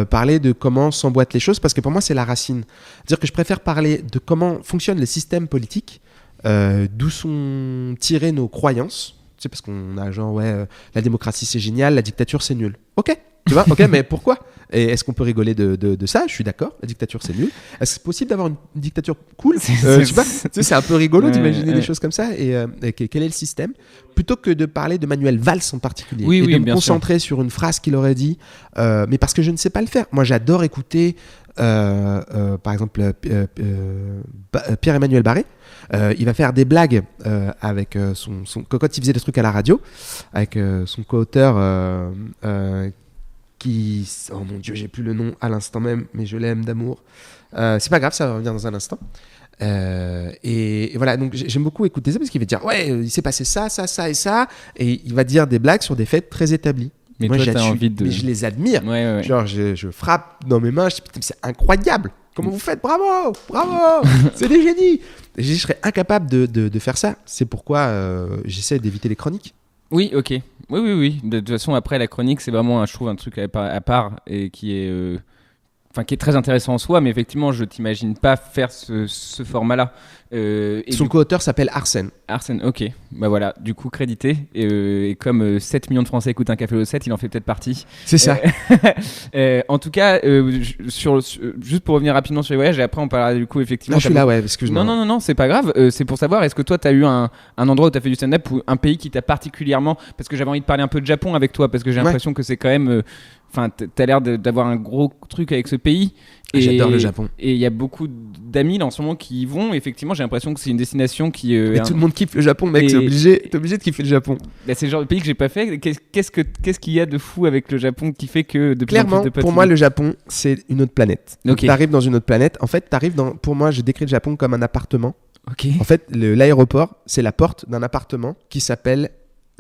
Parler de comment s'emboîtent les choses, parce que pour moi, c'est la racine. C'est-à-dire que je préfère parler de comment fonctionne le système politique, d'où sont tirées nos croyances. Tu sais, parce qu'on a genre, la démocratie c'est génial, la dictature c'est nul. Ok, tu vois, ok, mais pourquoi? Et est-ce qu'on peut rigoler de ça? Je suis d'accord, la dictature c'est nul. Est-ce que c'est possible d'avoir une dictature cool? Tu vois, c'est un peu rigolo d'imaginer des choses comme ça. Et quel est le système? Plutôt que de parler de Manuel Valls en particulier, et de me concentrer sur une phrase qu'il aurait dit, mais parce que je ne sais pas le faire. Moi j'adore écouter, par exemple, Pierre-Emmanuel Barré. Il va faire des blagues avec quand il faisait des trucs à la radio, avec son co-auteur oh mon Dieu, j'ai plus le nom à l'instant même, mais je l'aime d'amour. C'est pas grave, ça va revenir dans un instant. Et voilà, donc j'aime beaucoup écouter ça parce qu'il va dire ouais, il s'est passé ça et ça, et il va dire des blagues sur des faits très établis. Mais moi, toi, t'as envie de... mais je les admire. Ouais. Genre, je frappe dans mes mains, je dis putain, c'est incroyable. Comment vous faites? Bravo, c'est des génies. Je serais incapable de faire ça. C'est pourquoi j'essaie d'éviter les chroniques. Oui, ok. Oui. De toute façon, après, la chronique, c'est vraiment, je trouve, un truc à part et qui est très intéressant en soi, mais effectivement, je t'imagine pas faire ce format-là. Son co-auteur s'appelle Arsène. Arsène, ok. Bah voilà, du coup, crédité. Et comme 7 millions de Français écoutent un café au 7, il en fait peut-être partie. C'est ça. En tout cas, juste pour revenir rapidement sur les voyages, et après, on parlera du coup, effectivement. Là, je suis là, ouais, excuse-moi. Non, c'est pas grave. C'est pour savoir, est-ce que toi, t'as eu un endroit où t'as fait du stand-up ou un pays qui t'a particulièrement. Parce que j'avais envie de parler un peu de Japon avec toi, parce que j'ai l'impression que c'est quand même. Enfin, t'as l'air d'avoir un gros truc avec ce pays. Et j'adore le Japon. Et il y a beaucoup d'amis là en ce moment qui y vont. Effectivement, j'ai l'impression que c'est une destination qui. Mais tout le monde kiffe le Japon, mec. T'es obligé de kiffer le Japon. Bah, c'est le genre de pays que j'ai pas fait. Qu'est-ce qu'il y a de fou avec le Japon qui fait que de plus Clairement, en plus de potes pour moi, le Japon, c'est une autre planète. Donc, Ok. t'arrives dans une autre planète. En fait, pour moi, je décris le Japon comme un appartement. Ok. En fait, l'aéroport, c'est la porte d'un appartement qui s'appelle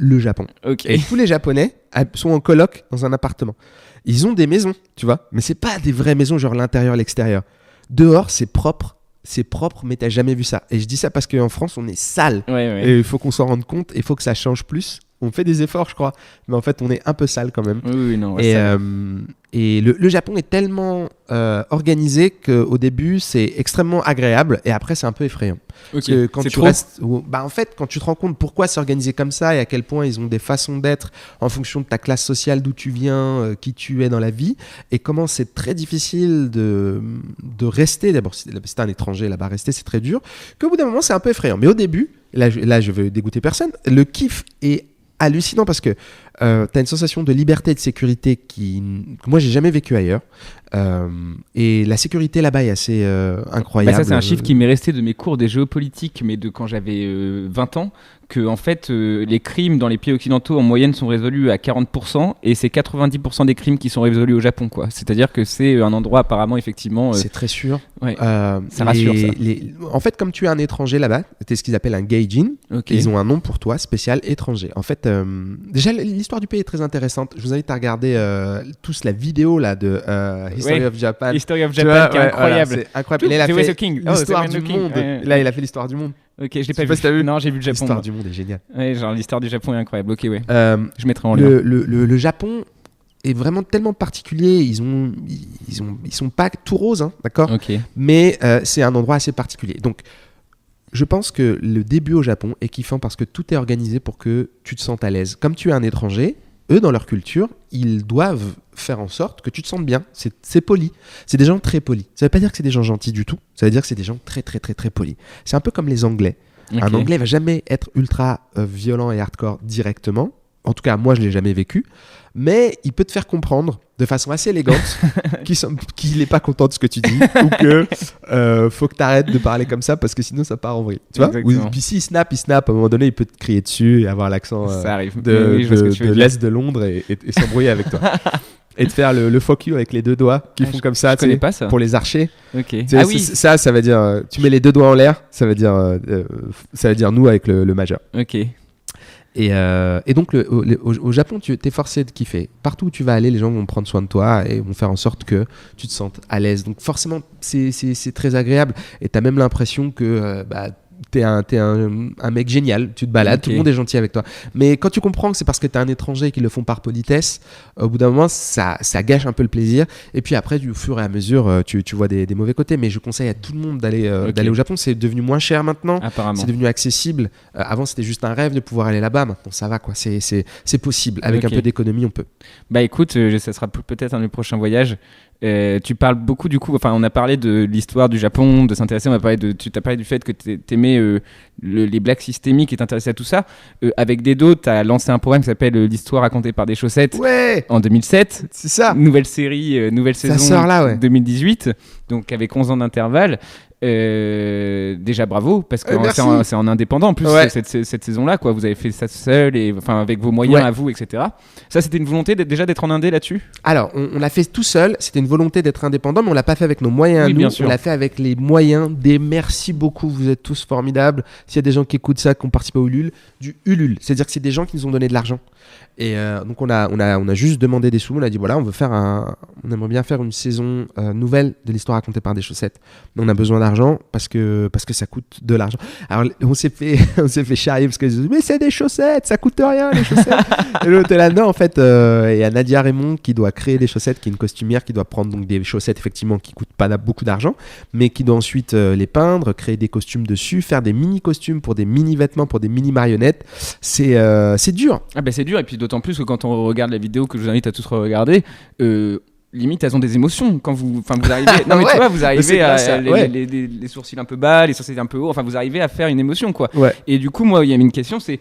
le Japon. Ok. Et tous les Japonais sont en coloc dans un appartement. Ils ont des maisons, tu vois, mais c'est pas des vraies maisons, genre l'intérieur, l'extérieur. Dehors, c'est propre, mais t'as jamais vu ça. Et je dis ça parce qu'en France, on est sale. Ouais. Et il faut qu'on s'en rende compte, il faut que ça change plus. On fait des efforts, je crois, mais en fait, on est un peu sale quand même. Oui, non. Ouais, Et, ça- et le Japon est tellement organisé qu'au début, c'est extrêmement agréable et après, c'est un peu effrayant. Ok. Parce que quand C'est tu trop restes, en fait, quand tu te rends compte pourquoi c'est organisé comme ça et à quel point ils ont des façons d'être en fonction de ta classe sociale, d'où tu viens, qui tu es dans la vie, et comment c'est très difficile de rester. D'abord, si t'es un étranger là-bas, rester, c'est très dur. Qu'au bout d'un moment, c'est un peu effrayant. Mais au début, là, je veux dégoûter personne. Le kiff est hallucinant parce que t'as une sensation de liberté et de sécurité que moi j'ai jamais vécu ailleurs, et la sécurité là-bas est assez incroyable. Bah ça c'est un chiffre qui m'est resté de mes cours des géopolitiques, mais de quand j'avais 20 ans, que en fait les crimes dans les pays occidentaux en moyenne sont résolus à 40%, et c'est 90% des crimes qui sont résolus au Japon, quoi. C'est-à-dire que c'est un endroit apparemment effectivement c'est très sûr. ouais. Ça rassure, ça. En fait, comme tu es un étranger là-bas, t'es ce qu'ils appellent un gaijin. Ok. Ils ont un nom pour toi spécial étranger. En fait, déjà l'histoire du pays est très intéressante. Je vous invite à regarder tous la vidéo là de History Ouais. of Japan. History of Tu Japan, vois, qui est ouais, incroyable. voilà, c'est incroyable. Et là, il a The Way fait of King. Oh, l'histoire The Way du of King. monde. Ouais. Là, il a fait l'histoire du monde. Ok, je l'ai sais pas pas si t'as vu. Non, j'ai vu le Japon. L'histoire moi. du monde est géniale. Ouais, genre l'histoire du Japon est incroyable. Ok, ouais. Je mettrai en lien. Le Japon est vraiment tellement particulier. Ils sont pas tout roses, hein, d'accord. Ok. Mais c'est un endroit assez particulier. Donc, je pense que le début au Japon est kiffant parce que tout est organisé pour que tu te sentes à l'aise. Comme tu es un étranger, eux, dans leur culture, ils doivent faire en sorte que tu te sentes bien. C'est poli. C'est des gens très polis. Ça veut pas dire que c'est des gens gentils du tout. Ça veut dire que c'est des gens très, très, très, très polis. C'est un peu comme les Anglais. Ok. Un Anglais va jamais être ultra violent et hardcore directement. En tout cas, moi, je l'ai jamais vécu. Mais il peut te faire comprendre de façon assez élégante qu'il n'est pas content de ce que tu dis ou que faut que tu arrêtes de parler comme ça parce que sinon ça part en vrille. Tu vois. Exactement. Ou, puis s'il snap, à un moment donné, il peut te crier dessus et avoir l'accent Ça arrive. de, Oui, je vois ce que tu veux de dire. l'Est de Londres et s'embrouiller avec toi. Et de faire le fuck you avec les deux doigts qui font comme ça, Je tu sais, connais pas ça. pour les archers. Ok. Tu sais, Ah oui. ça veut dire tu mets les deux doigts en l'air, ça veut dire nous avec le majeur. Ok. Et donc au Japon, tu es forcé de kiffer. Partout où tu vas aller, les gens vont prendre soin de toi et vont faire en sorte que tu te sentes à l'aise. Donc forcément, c'est très agréable. Et tu as même l'impression que t'es un mec génial, tu te balades, Ok. tout le monde est gentil avec toi. Mais quand tu comprends que c'est parce que t'es un étranger et qu'ils le font par politesse, au bout d'un moment, ça gâche un peu le plaisir. Et puis après, au fur et à mesure, tu vois des mauvais côtés. Mais je conseille à tout le monde d'aller au Japon. C'est devenu moins cher maintenant. Apparemment. C'est devenu accessible. Avant, c'était juste un rêve de pouvoir aller là-bas. Maintenant, ça va, quoi. C'est possible. Avec Ok. un peu d'économie, on peut. Bah écoute, ça sera peut-être un de mes prochains voyages. Tu parles beaucoup du coup, enfin on a parlé de l'histoire du Japon, de s'intéresser, tu t'as parlé du fait que t'aimais les blagues systémiques et t'intéressais à tout ça. Avec Dedo, t'as lancé un programme qui s'appelle l'histoire racontée par des chaussettes Ouais, en 2007. c'est ça. Nouvelle série, nouvelle Ça saison sort là, ouais. 2018, donc avec 11 ans d'intervalle. Déjà bravo parce que Merci. c'est en indépendant en plus cette saison-là quoi. Vous avez fait ça seul et enfin avec vos moyens à vous, etc. Ça c'était une volonté d'être en indé là-dessus. Alors on l'a fait tout seul. C'était une volonté d'être indépendant, mais on l'a pas fait avec nos moyens. Oui, nous, bien sûr. On l'a fait avec les moyens des. Merci beaucoup. Vous êtes tous formidables. S'il y a des gens qui écoutent ça, qui ont participé au Ulule, du Ulule, c'est-à-dire que c'est des gens qui nous ont donné de l'argent. Et donc on a juste demandé des sous. On a dit voilà, on aimerait bien faire une saison nouvelle de l'histoire racontée par des chaussettes. Mais on a besoin d'argent parce que ça coûte de l'argent. Alors on s'est fait charrier parce que mais c'est des chaussettes, ça coûte rien les chaussettes. Et l'autre est là non en fait. Il y a Nadia Raymond qui doit créer des chaussettes, qui est une costumière qui doit prendre donc des chaussettes effectivement qui coûtent pas beaucoup d'argent, mais qui doit ensuite les peindre, créer des costumes dessus, faire des mini costumes pour des mini vêtements, pour des mini marionnettes. C'est dur. Ah ben c'est dur et puis d'autant plus que quand on regarde la vidéo que je vous invite à tous regarder, limite elles ont des émotions quand vous arrivez. Non mais tu vois, vous arrivez à les sourcils un peu bas, les sourcils un peu hauts. Enfin vous arrivez à faire une émotion quoi. Ouais. Et du coup moi il y a une question c'est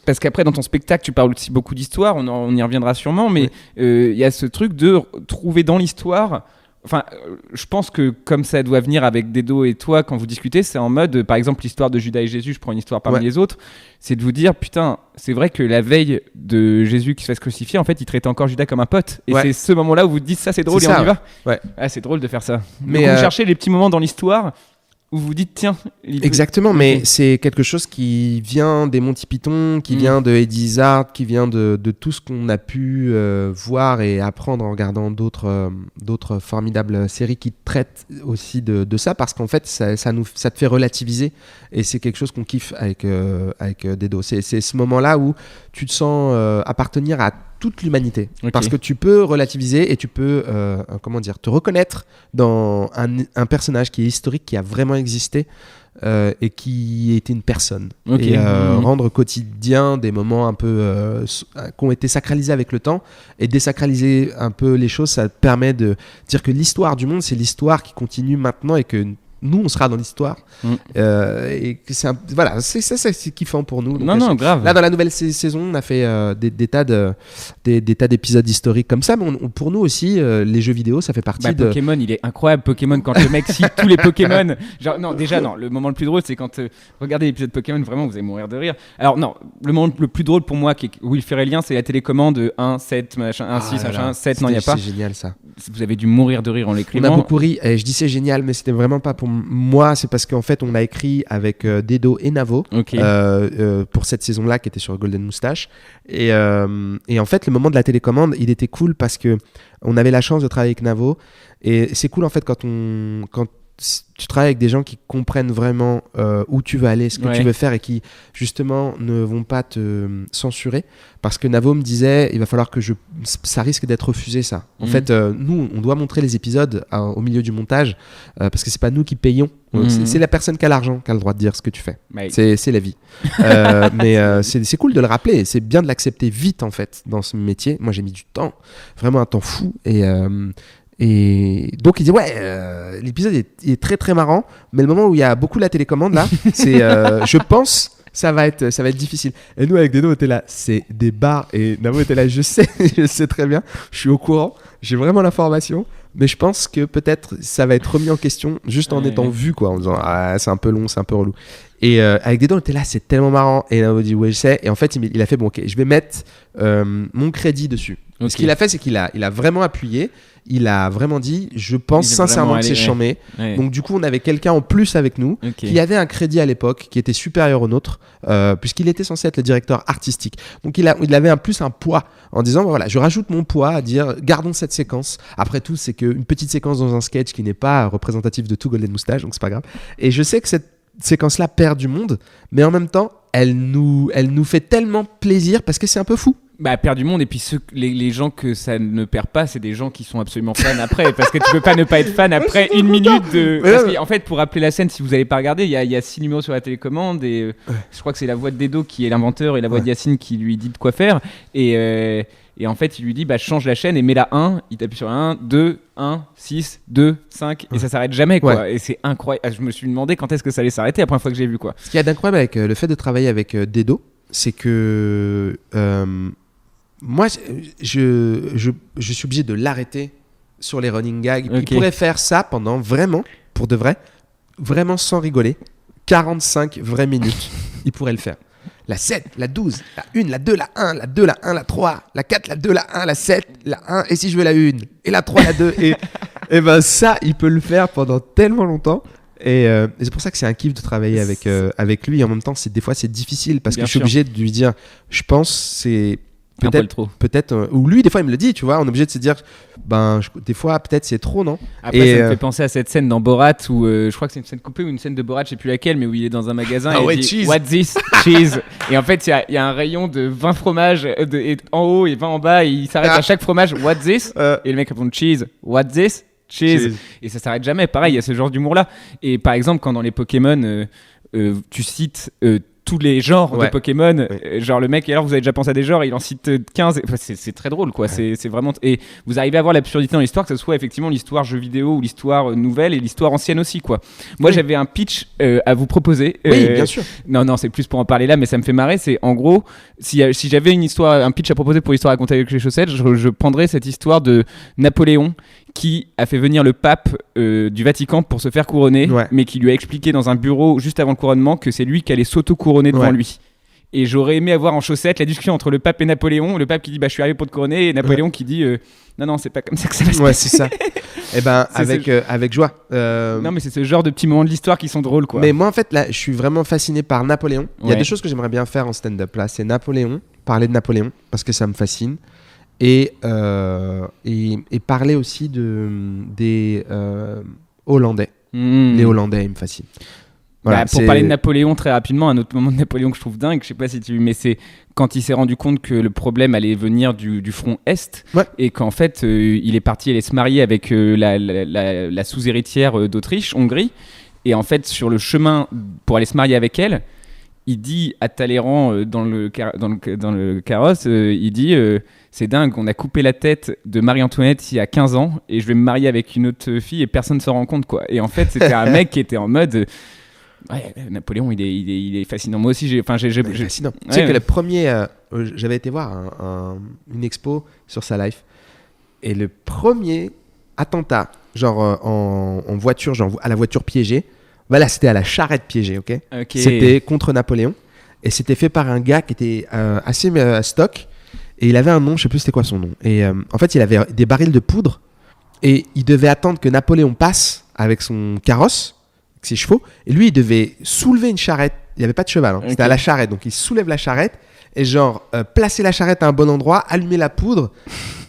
parce qu'après dans ton spectacle tu parles aussi beaucoup d'histoire, on y reviendra sûrement, mais il y a ce truc de trouver dans l'histoire. Enfin, je pense que comme ça doit venir avec Dedo et toi quand vous discutez, c'est en mode, par exemple, l'histoire de Judas et Jésus, je prends une histoire parmi les autres, c'est de vous dire, putain, c'est vrai que la veille de Jésus qui se fasse crucifier, en fait, il traitait encore Judas comme un pote. Et c'est ce moment-là où vous dites, ça c'est drôle et on y va. Ouais. Ah, c'est drôle de faire ça. Mais donc, vous cherchez les petits moments dans l'histoire où vous dites, tiens... Exactement, mais c'est quelque chose qui vient des Monty Python, qui vient de Eddie Izzard, qui vient de tout ce qu'on a pu voir et apprendre en regardant d'autres formidables séries qui traitent aussi de ça, parce qu'en fait, ça te fait relativiser, et c'est quelque chose qu'on kiffe avec Dedo. C'est ce moment-là où tu te sens appartenir à toute l'humanité, parce que tu peux relativiser et tu peux te reconnaître dans un personnage qui est historique, qui a vraiment existé et qui était une personne, et rendre quotidien des moments un peu qui ont été sacralisés avec le temps, et désacraliser un peu les choses. Ça permet de dire que l'histoire du monde, c'est l'histoire qui continue maintenant, et que nous on sera dans l'histoire, et que c'est kiffant pour nous. Donc, grave. Là dans la nouvelle saison on a fait des tas d'épisodes historiques comme ça, mais pour nous aussi les jeux vidéo ça fait partie de... Pokémon il est incroyable. Pokémon, quand le mec cite tous les Pokémon, genre, le moment le plus drôle c'est quand regardez l'épisode Pokémon, vraiment vous allez mourir de rire. Alors non, le moment le plus drôle pour moi qui est Will Ferrellien, c'est la télécommande 1, 7, machin, 1, 6, machin, 7, non il n'y a pas. C'est génial ça. Vous avez dû mourir de rire en l'écrivant. On a beaucoup ri, et je dis c'est génial, mais c'était vraiment pas pour moi, c'est parce qu'en fait on a écrit avec Dedo et Navo pour cette saison-là qui était sur Golden Moustache, et en fait le moment de la télécommande il était cool parce que on avait la chance de travailler avec Navo, et c'est cool en fait quand tu travailles avec des gens qui comprennent vraiment où tu veux aller, ce que tu veux faire, et qui justement ne vont pas te censurer, parce que Navo me disait il va falloir que ça risque d'être refusé ça. En fait nous on doit montrer les épisodes au milieu du montage, parce que c'est pas nous qui payons, c'est la personne qui a l'argent qui a le droit de dire ce que tu fais. C'est la vie. Mais c'est cool de le rappeler, c'est bien de l'accepter vite en fait dans ce métier. Moi j'ai mis du temps, vraiment un temps fou, et donc il dit l'épisode est très très marrant, mais le moment où il y a beaucoup la télécommande là, c'est je pense ça va être difficile. Et nous avec Dedo on était là, c'est des barres, et Navo était là, je sais très bien, je suis au courant, j'ai vraiment l'information, mais je pense que peut-être ça va être remis en question juste en étant vu quoi, en disant c'est un peu long, c'est un peu relou. Et avec Dedo on était là, c'est tellement marrant, et Navo dit je sais, et en fait il a fait bon ok, je vais mettre mon crédit dessus. Ce qu'il a fait, c'est qu'il a vraiment appuyé. Il a vraiment dit, je pense sincèrement que c'est chambé. Donc du coup, on avait quelqu'un en plus avec nous qui avait un crédit à l'époque qui était supérieur au nôtre, puisqu'il était censé être le directeur artistique. Donc il avait un poids en disant, voilà, je rajoute mon poids à dire, gardons cette séquence. Après tout, c'est qu'une petite séquence dans un sketch qui n'est pas représentative de tout Golden Moustache, donc c'est pas grave. Et je sais que cette séquence-là perd du monde, mais en même temps, elle nous fait tellement plaisir parce que c'est un peu fou. Perd du monde, et puis les gens que ça ne perd pas, c'est des gens qui sont absolument fans après, parce que tu peux pas ne pas être fan après une minute de... Parce qu'en fait, pour rappeler la scène, si vous avez pas regardé, il y a 6 numéros sur la télécommande, et je crois que c'est la voix de Dedo qui est l'inventeur, et la voix de Yacine qui lui dit de quoi faire, et en fait il lui dit change la chaîne et mets la 1, il t'appuie sur 1, 2, 1, 6, 2, 5, et ça s'arrête jamais quoi. Et c'est incroyable. Je me suis demandé quand est-ce que ça allait s'arrêter la première fois que j'ai vu quoi. Ce qu'il y a d'incroyable avec le fait de travailler avec Dedo, c'est que moi je suis obligé de l'arrêter sur les running gags. Il pourrait faire ça pour de vrai vraiment sans rigoler, 45 vraies minutes, il pourrait le faire. La 7, la 12, la 1, la 2, la 1, la 2, la 1, la 3, la 4, la 2, la 1, la 7, la 1, et si je veux la 1, et la 3, la 2, et ben ça, il peut le faire pendant tellement longtemps. Et c'est pour ça que c'est un kiff de travailler avec lui. Et en même temps, des fois, c'est difficile parce Bien que je suis sûr. obligé de lui dire, je pense, c'est Un poil trop. peut-être, ou lui, des fois, il me le dit, tu vois, on est obligé de se dire, des fois, peut-être c'est trop, non? Après, Et, ça me fait penser à cette scène dans Borat où je crois que c'est une scène coupée ou une scène de Borat, je sais plus laquelle, mais où il est dans un magasin Ah et ouais, il dit cheese. What's this? Cheese. Et en fait, il y a un rayon de 20 fromages et en haut et 20 en bas, et il s'arrête à chaque fromage. What's this? Et le mec répond cheese. What's this? Cheese. Et ça s'arrête jamais. Pareil, il y a ce genre d'humour-là. Et par exemple, quand dans les Pokémon, tu cites tous les genres de Pokémon, genre le mec, et alors vous avez déjà pensé à des genres, il en cite 15, enfin, c'est très drôle quoi, c'est vraiment, et vous arrivez à voir l'absurdité dans l'histoire, que ce soit effectivement l'histoire jeu vidéo ou l'histoire nouvelle et l'histoire ancienne aussi quoi. Moi j'avais un pitch à vous proposer. Oui, bien sûr. Non, c'est plus pour en parler là, mais ça me fait marrer, c'est en gros, si j'avais un pitch à proposer pour l'histoire racontée avec les chaussettes, je prendrais cette histoire de Napoléon qui a fait venir le pape du Vatican pour se faire couronner, mais qui lui a expliqué dans un bureau juste avant le couronnement que c'est lui qui allait s'auto-couronner devant lui. Et j'aurais aimé avoir en chaussettes la discussion entre le pape et Napoléon. Le pape qui dit je suis arrivé pour te couronner, et Napoléon qui dit non, c'est pas comme ça que ça va se passer. C'est ça. Et ben avec joie. Non, mais c'est ce genre de petits moments de l'histoire qui sont drôles quoi. Mais moi en fait là, je suis vraiment fasciné par Napoléon. Il y a des choses que j'aimerais bien faire en stand-up là. C'est Napoléon, parler de Napoléon parce que ça me fascine. Et parler aussi des Hollandais. Les Hollandais, ils me fascinent. Voilà, pour parler de Napoléon très rapidement, un autre moment de Napoléon que je trouve dingue, je sais pas si mais c'est quand il s'est rendu compte que le problème allait venir du front Est et qu'en fait il est parti aller se marier avec la sous-héritière d'Autriche, Hongrie, et en fait sur le chemin pour aller se marier avec elle, il dit à Talleyrand dans le carrosse, il dit c'est dingue, on a coupé la tête de Marie-Antoinette il y a 15 ans et je vais me marier avec une autre fille et personne ne s'en rend compte quoi. Et en fait c'était un mec qui était en mode Napoléon il est fascinant. Moi aussi j'ai fascinant. Tu sais que le premier j'avais été voir une expo sur sa life et le premier attentat genre en voiture, genre à la voiture piégée. Voilà, c'était à la charrette piégée, ok. C'était contre Napoléon et c'était fait par un gars qui était assez stock et il avait un nom, je sais plus c'était quoi son nom. Et en fait, il avait des barils de poudre et il devait attendre que Napoléon passe avec son carrosse, avec ses chevaux, et lui il devait soulever une charrette. Il n'y avait pas de cheval, c'était à la charrette, donc il soulève la charrette et genre placer la charrette à un bon endroit, allumer la poudre,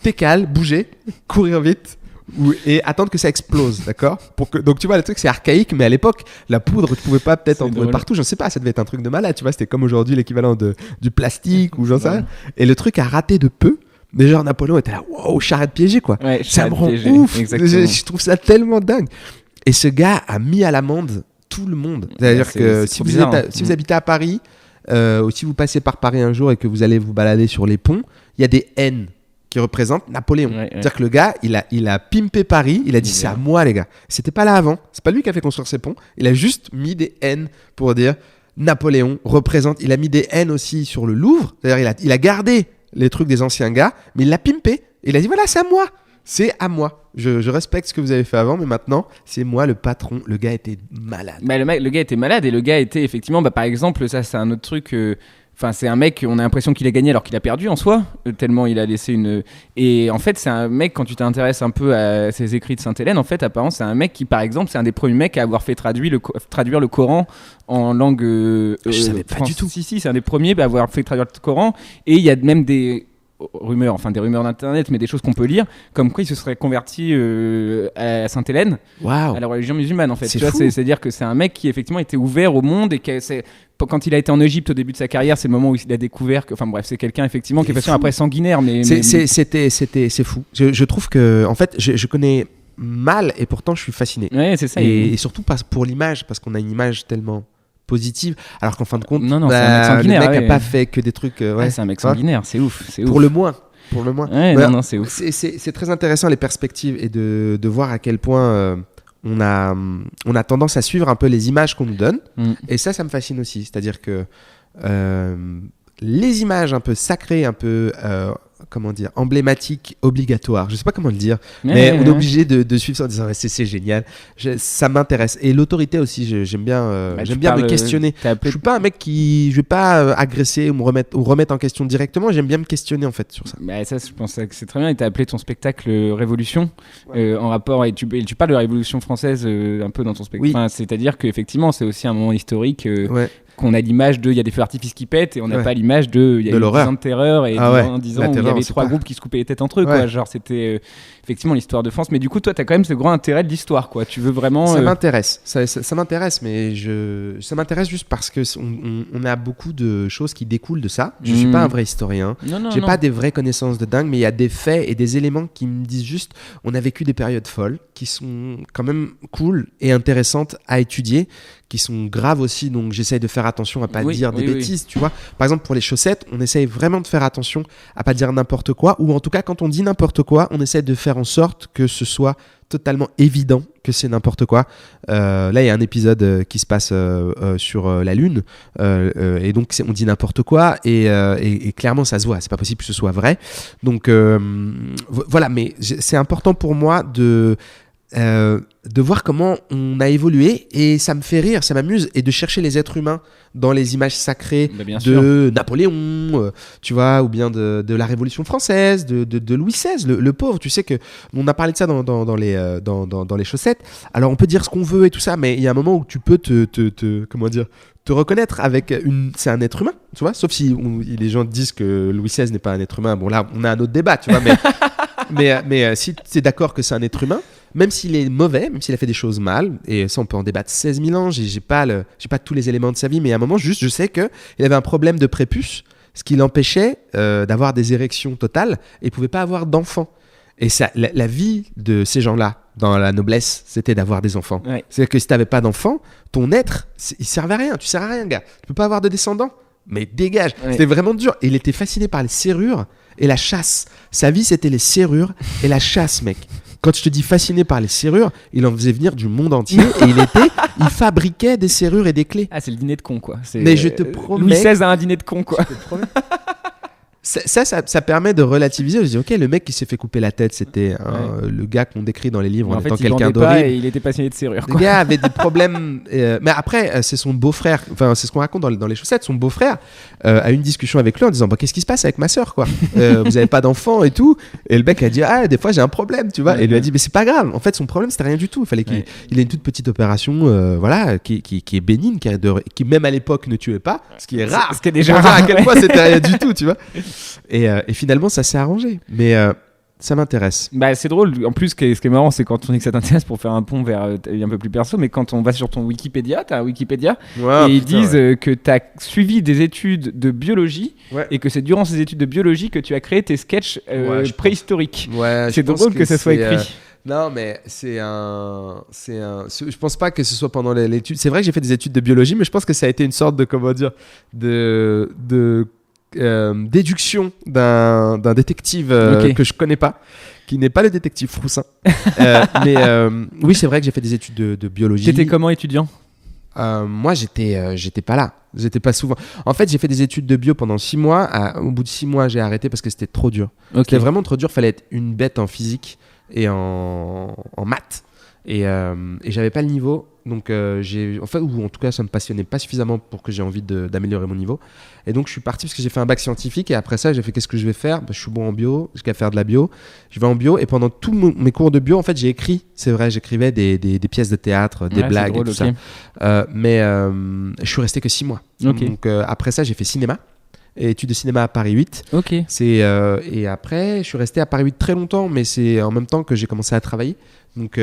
pécale, bouger, courir vite. Et attendre que ça explose, d'accord ? Donc tu vois, le truc c'est archaïque, mais à l'époque, la poudre, tu pouvais pas peut-être en trouver partout, je ne sais pas, ça devait être un truc de malade, tu vois, c'était comme aujourd'hui l'équivalent du plastique ou j'en sais rien. Et le truc a raté de peu, mais genre Napoléon était là, wow, charrette piégée quoi. Ouais, ça me rend ouf, je trouve ça tellement dingue. Et ce gars a mis à l'amende tout le monde. C'est-à-dire que si vous habitez à Paris, ou si vous passez par Paris un jour et que vous allez vous balader sur les ponts, il y a des N qui représente Napoléon. C'est-à-dire que le gars, il a pimpé Paris, il a dit c'est à moi les gars. C'était pas là avant, c'est pas lui qui a fait construire ces ponts, il a juste mis des N pour dire Napoléon représente, il a mis des N aussi sur le Louvre, c'est-à-dire il a gardé les trucs des anciens gars, mais il l'a pimpé, il a dit voilà c'est à moi. Je respecte ce que vous avez fait avant, mais maintenant c'est moi le patron. Le gars était malade. Le gars était malade et le gars était effectivement, par exemple, ça c'est un autre truc... Enfin, c'est un mec, on a l'impression qu'il a gagné alors qu'il a perdu en soi, tellement il a laissé une... Et en fait, c'est un mec, quand tu t'intéresses un peu à ses écrits de Sainte-Hélène, en fait, apparemment, c'est un mec qui, par exemple, c'est un des premiers mecs à avoir fait traduire le Coran en langue... je savais pas du tout. Si, c'est un des premiers à avoir fait traduire le Coran. Et il y a même des rumeurs d'internet, mais des choses qu'on peut lire, comme quoi il se serait converti à Sainte-Hélène, à la religion musulmane, en fait. C'est-à-dire que c'est un mec qui, effectivement, était ouvert au monde et quand il a été en Égypte au début de sa carrière, c'est le moment où il a découvert que, enfin bref, c'est quelqu'un effectivement qui est fascinant, après sanguinaire, mais c'est fou. Je trouve que, en fait, je connais mal et pourtant je suis fasciné. Ouais, c'est ça. Et surtout pour l'image, parce qu'on a une image tellement positive, alors qu'en fin de compte, c'est un mec sanguinaire, le mec n'a pas fait que des trucs. C'est un mec sanguinaire, c'est ouf. Pour le moins. Ouais, non, c'est ouf. C'est très intéressant les perspectives et de voir à quel point on a tendance à suivre un peu les images qu'on nous donne. Et ça me fascine aussi. C'est-à-dire que les images un peu sacrées, un peu comment dire, emblématique, obligatoire. Je sais pas comment le dire, mais on est obligé de suivre ça en disant c'est génial. Ça m'intéresse. Et l'autorité aussi, j'aime bien, j'aime bien me questionner. Je suis pas un mec je vais pas agresser ou me remettre en question directement. J'aime bien me questionner en fait sur ça. Bah, ça, je pense que c'est très bien. Et t'as appelé ton spectacle Révolution en rapport et tu parles de la Révolution française un peu dans ton spectacle. Oui. Enfin, c'est-à-dire qu'effectivement, c'est aussi un moment historique. Qu'on a l'image de il y a des feux d'artifice qui pètent et on n'a pas l'image de il y a eu 10 ans de terreur et 10 ans où il y avait 3 groupes qui se coupaient les têtes entre eux quoi. Genre c'était effectivement l'histoire de France, mais du coup toi t'as quand même ce grand intérêt de l'histoire quoi. Tu veux vraiment ça m'intéresse, ça m'intéresse, mais ça m'intéresse juste parce que on a beaucoup de choses qui découlent de ça. Je suis pas un vrai historien, j'ai pas des vraies connaissances de dingue, mais il y a des faits et des éléments qui me disent juste on a vécu des périodes folles qui sont quand même cool et intéressantes à étudier, qui sont graves aussi, donc j'essaye de faire attention à pas dire des bêtises, tu vois. Par exemple, pour les chaussettes, on essaye vraiment de faire attention à pas dire n'importe quoi, ou en tout cas, quand on dit n'importe quoi, on essaie de faire en sorte que ce soit totalement évident que c'est n'importe quoi. Là, il y a un épisode qui se passe sur la Lune, et donc on dit n'importe quoi, et clairement, ça se voit. C'est pas possible que ce soit vrai. Donc voilà, mais c'est important pour moi de voir comment on a évolué, et ça me fait rire, ça m'amuse, et de chercher les êtres humains dans les images sacrées de Napoléon, tu vois, ou bien de la Révolution française, de Louis XVI, le pauvre. Tu sais que on a parlé de ça dans les chaussettes. Alors on peut dire ce qu'on veut et tout ça, mais il y a un moment où tu peux comment dire, te reconnaître avec c'est un être humain, tu vois, sauf si les gens disent que Louis XVI n'est pas un être humain. Bon, là on a un autre débat, tu vois, mais si tu es d'accord que c'est un être humain, même s'il est mauvais, même s'il a fait des choses mal, et ça on peut en débattre 16 000 ans, j'ai pas tous les éléments de sa vie, mais à un moment juste je sais qu'il avait un problème de prépuce, ce qui l'empêchait d'avoir des érections totales, et il pouvait pas avoir d'enfants. Et ça, la vie de ces gens-là dans la noblesse, c'était d'avoir des enfants. C'est-à-dire que si t'avais pas d'enfants, ton être, il servait à rien, tu sers à rien, gars. Tu peux pas avoir de descendants, mais dégage. C'était vraiment dur. Et il était fasciné par les serrures et la chasse. Sa vie, c'était les serrures et la chasse, mec. Quand je te dis fasciné par les serrures, il en faisait venir du monde entier, et il fabriquait des serrures et des clés. Ah, c'est le dîner de con, quoi. Mais je te promets. Louis XVI a un dîner de con, quoi. Je te promets. Ça permet de relativiser. Je dis, ok, le mec qui s'est fait couper la tête, c'était le gars qu'on décrit dans les livres en étant quelqu'un d'horrible. Et il était passionné de serrures. Le gars avait des problèmes. Mais après, c'est son beau-frère. Enfin, c'est ce qu'on raconte dans les chaussettes. Son beau-frère a eu une discussion avec lui en disant, qu'est-ce qui se passe avec ma sœur, quoi. Vous avez pas d'enfant et tout. Et le mec a dit, des fois j'ai un problème, tu vois. Et il lui a dit, mais c'est pas grave. En fait, son problème c'était rien du tout. Il fallait qu'il ait une toute petite opération, voilà, qui est bénigne, qui même à l'époque ne tuait pas, ce qui est rare. C'était déjà rare. À quel point c'était rien du tout, tu vois. Et finalement, ça s'est arrangé. Mais ça m'intéresse. Bah, c'est drôle. En plus, ce qui est marrant, c'est quand on dit que ça t'intéresse, pour faire un pont vers un peu plus perso, mais quand on va sur ton Wikipédia, t'as un Wikipédia, et ils disent que t'as suivi des études de biologie, et que c'est durant ces études de biologie que tu as créé tes sketchs préhistoriques. C'est drôle que ça soit écrit. Non, mais je pense pas que ce soit pendant l'étude. C'est vrai que j'ai fait des études de biologie, mais je pense que ça a été une sorte de, comment dire, déduction d'un détective que je connais pas, qui n'est pas le détective Froussin. Mais oui, c'est vrai que j'ai fait des études de biologie. T'étais comment étudiant ? Moi, j'étais pas là. J'étais pas souvent. En fait, j'ai fait des études de bio pendant 6 mois. Au bout de 6 mois, j'ai arrêté parce que c'était trop dur. C'était vraiment trop dur. Fallait être une bête en physique et en maths. Et j'avais pas le niveau. Donc, ou en tout cas, ça me passionnait pas suffisamment pour que j'ai envie d'améliorer mon niveau. Et donc, je suis parti parce que j'ai fait un bac scientifique. Et après ça, j'ai fait qu'est-ce que je vais faire ? Je suis bon en bio, j'ai qu'à faire de la bio. Je vais en bio. Et pendant tous mes cours de bio, en fait, j'ai écrit. C'est vrai, j'écrivais des pièces de théâtre, des blagues drôle, et tout ça. Mais je suis resté que 6 mois. Donc, après ça, j'ai fait cinéma. Et études de cinéma à Paris 8. Et après, je suis resté à Paris 8 très longtemps, mais c'est en même temps que j'ai commencé à travailler. Donc,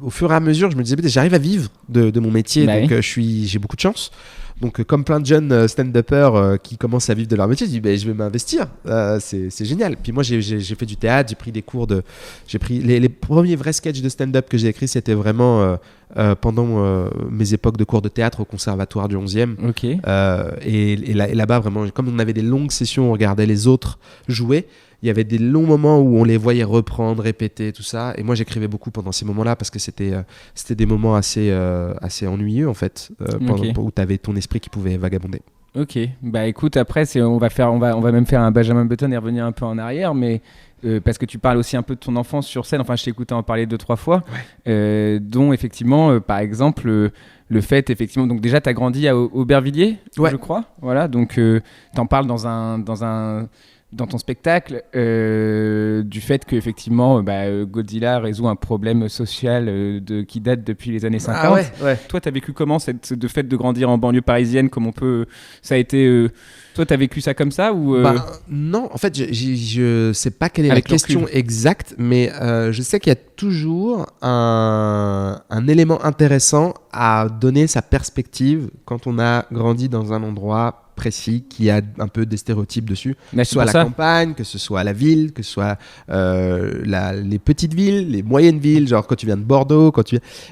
au fur et à mesure, je me disais, j'arrive à vivre de mon métier, donc j'ai beaucoup de chance. Donc, comme plein de jeunes stand-uppers qui commencent à vivre de leur métier, je dis, je vais m'investir. C'est génial. Puis moi, j'ai fait du théâtre, j'ai pris des cours j'ai pris les premiers vrais sketchs de stand-up que j'ai écrits, c'était vraiment pendant mes époques de cours de théâtre au conservatoire du 11e. Et là-bas, vraiment, comme on avait des longues sessions, on regardait les autres jouer. Il y avait des longs moments où on les voyait reprendre, répéter, tout ça. Et moi, j'écrivais beaucoup pendant ces moments-là parce que c'était des moments assez ennuyeux, en fait, où tu avais ton esprit qui pouvait vagabonder. Ok, bah écoute, après on va même faire un Benjamin Button et revenir un peu en arrière, mais parce que tu parles aussi un peu de ton enfance sur scène. Enfin, je t'ai écouté en parler 2-3 fois, dont effectivement, par exemple, le fait effectivement. Donc déjà, t'as grandi à Aubervilliers, je crois. Voilà, donc t'en parles dans ton spectacle du fait qu'effectivement Godzilla résout un problème social qui date depuis les années 50. Ah ouais. Toi, t'as vécu comment de fait de grandir en banlieue parisienne, comme on peut... Ça a été... Toi, t'as vécu ça comme ça ou Non, en fait, je sais pas quelle est Avec la question exacte, mais je sais qu'il y a toujours un élément intéressant à donner sa perspective quand on a grandi dans un endroit précis qui a un peu des stéréotypes dessus, que ce soit la campagne, que ce soit la ville, que ce soit les petites villes, les moyennes villes, genre quand tu viens de Bordeaux,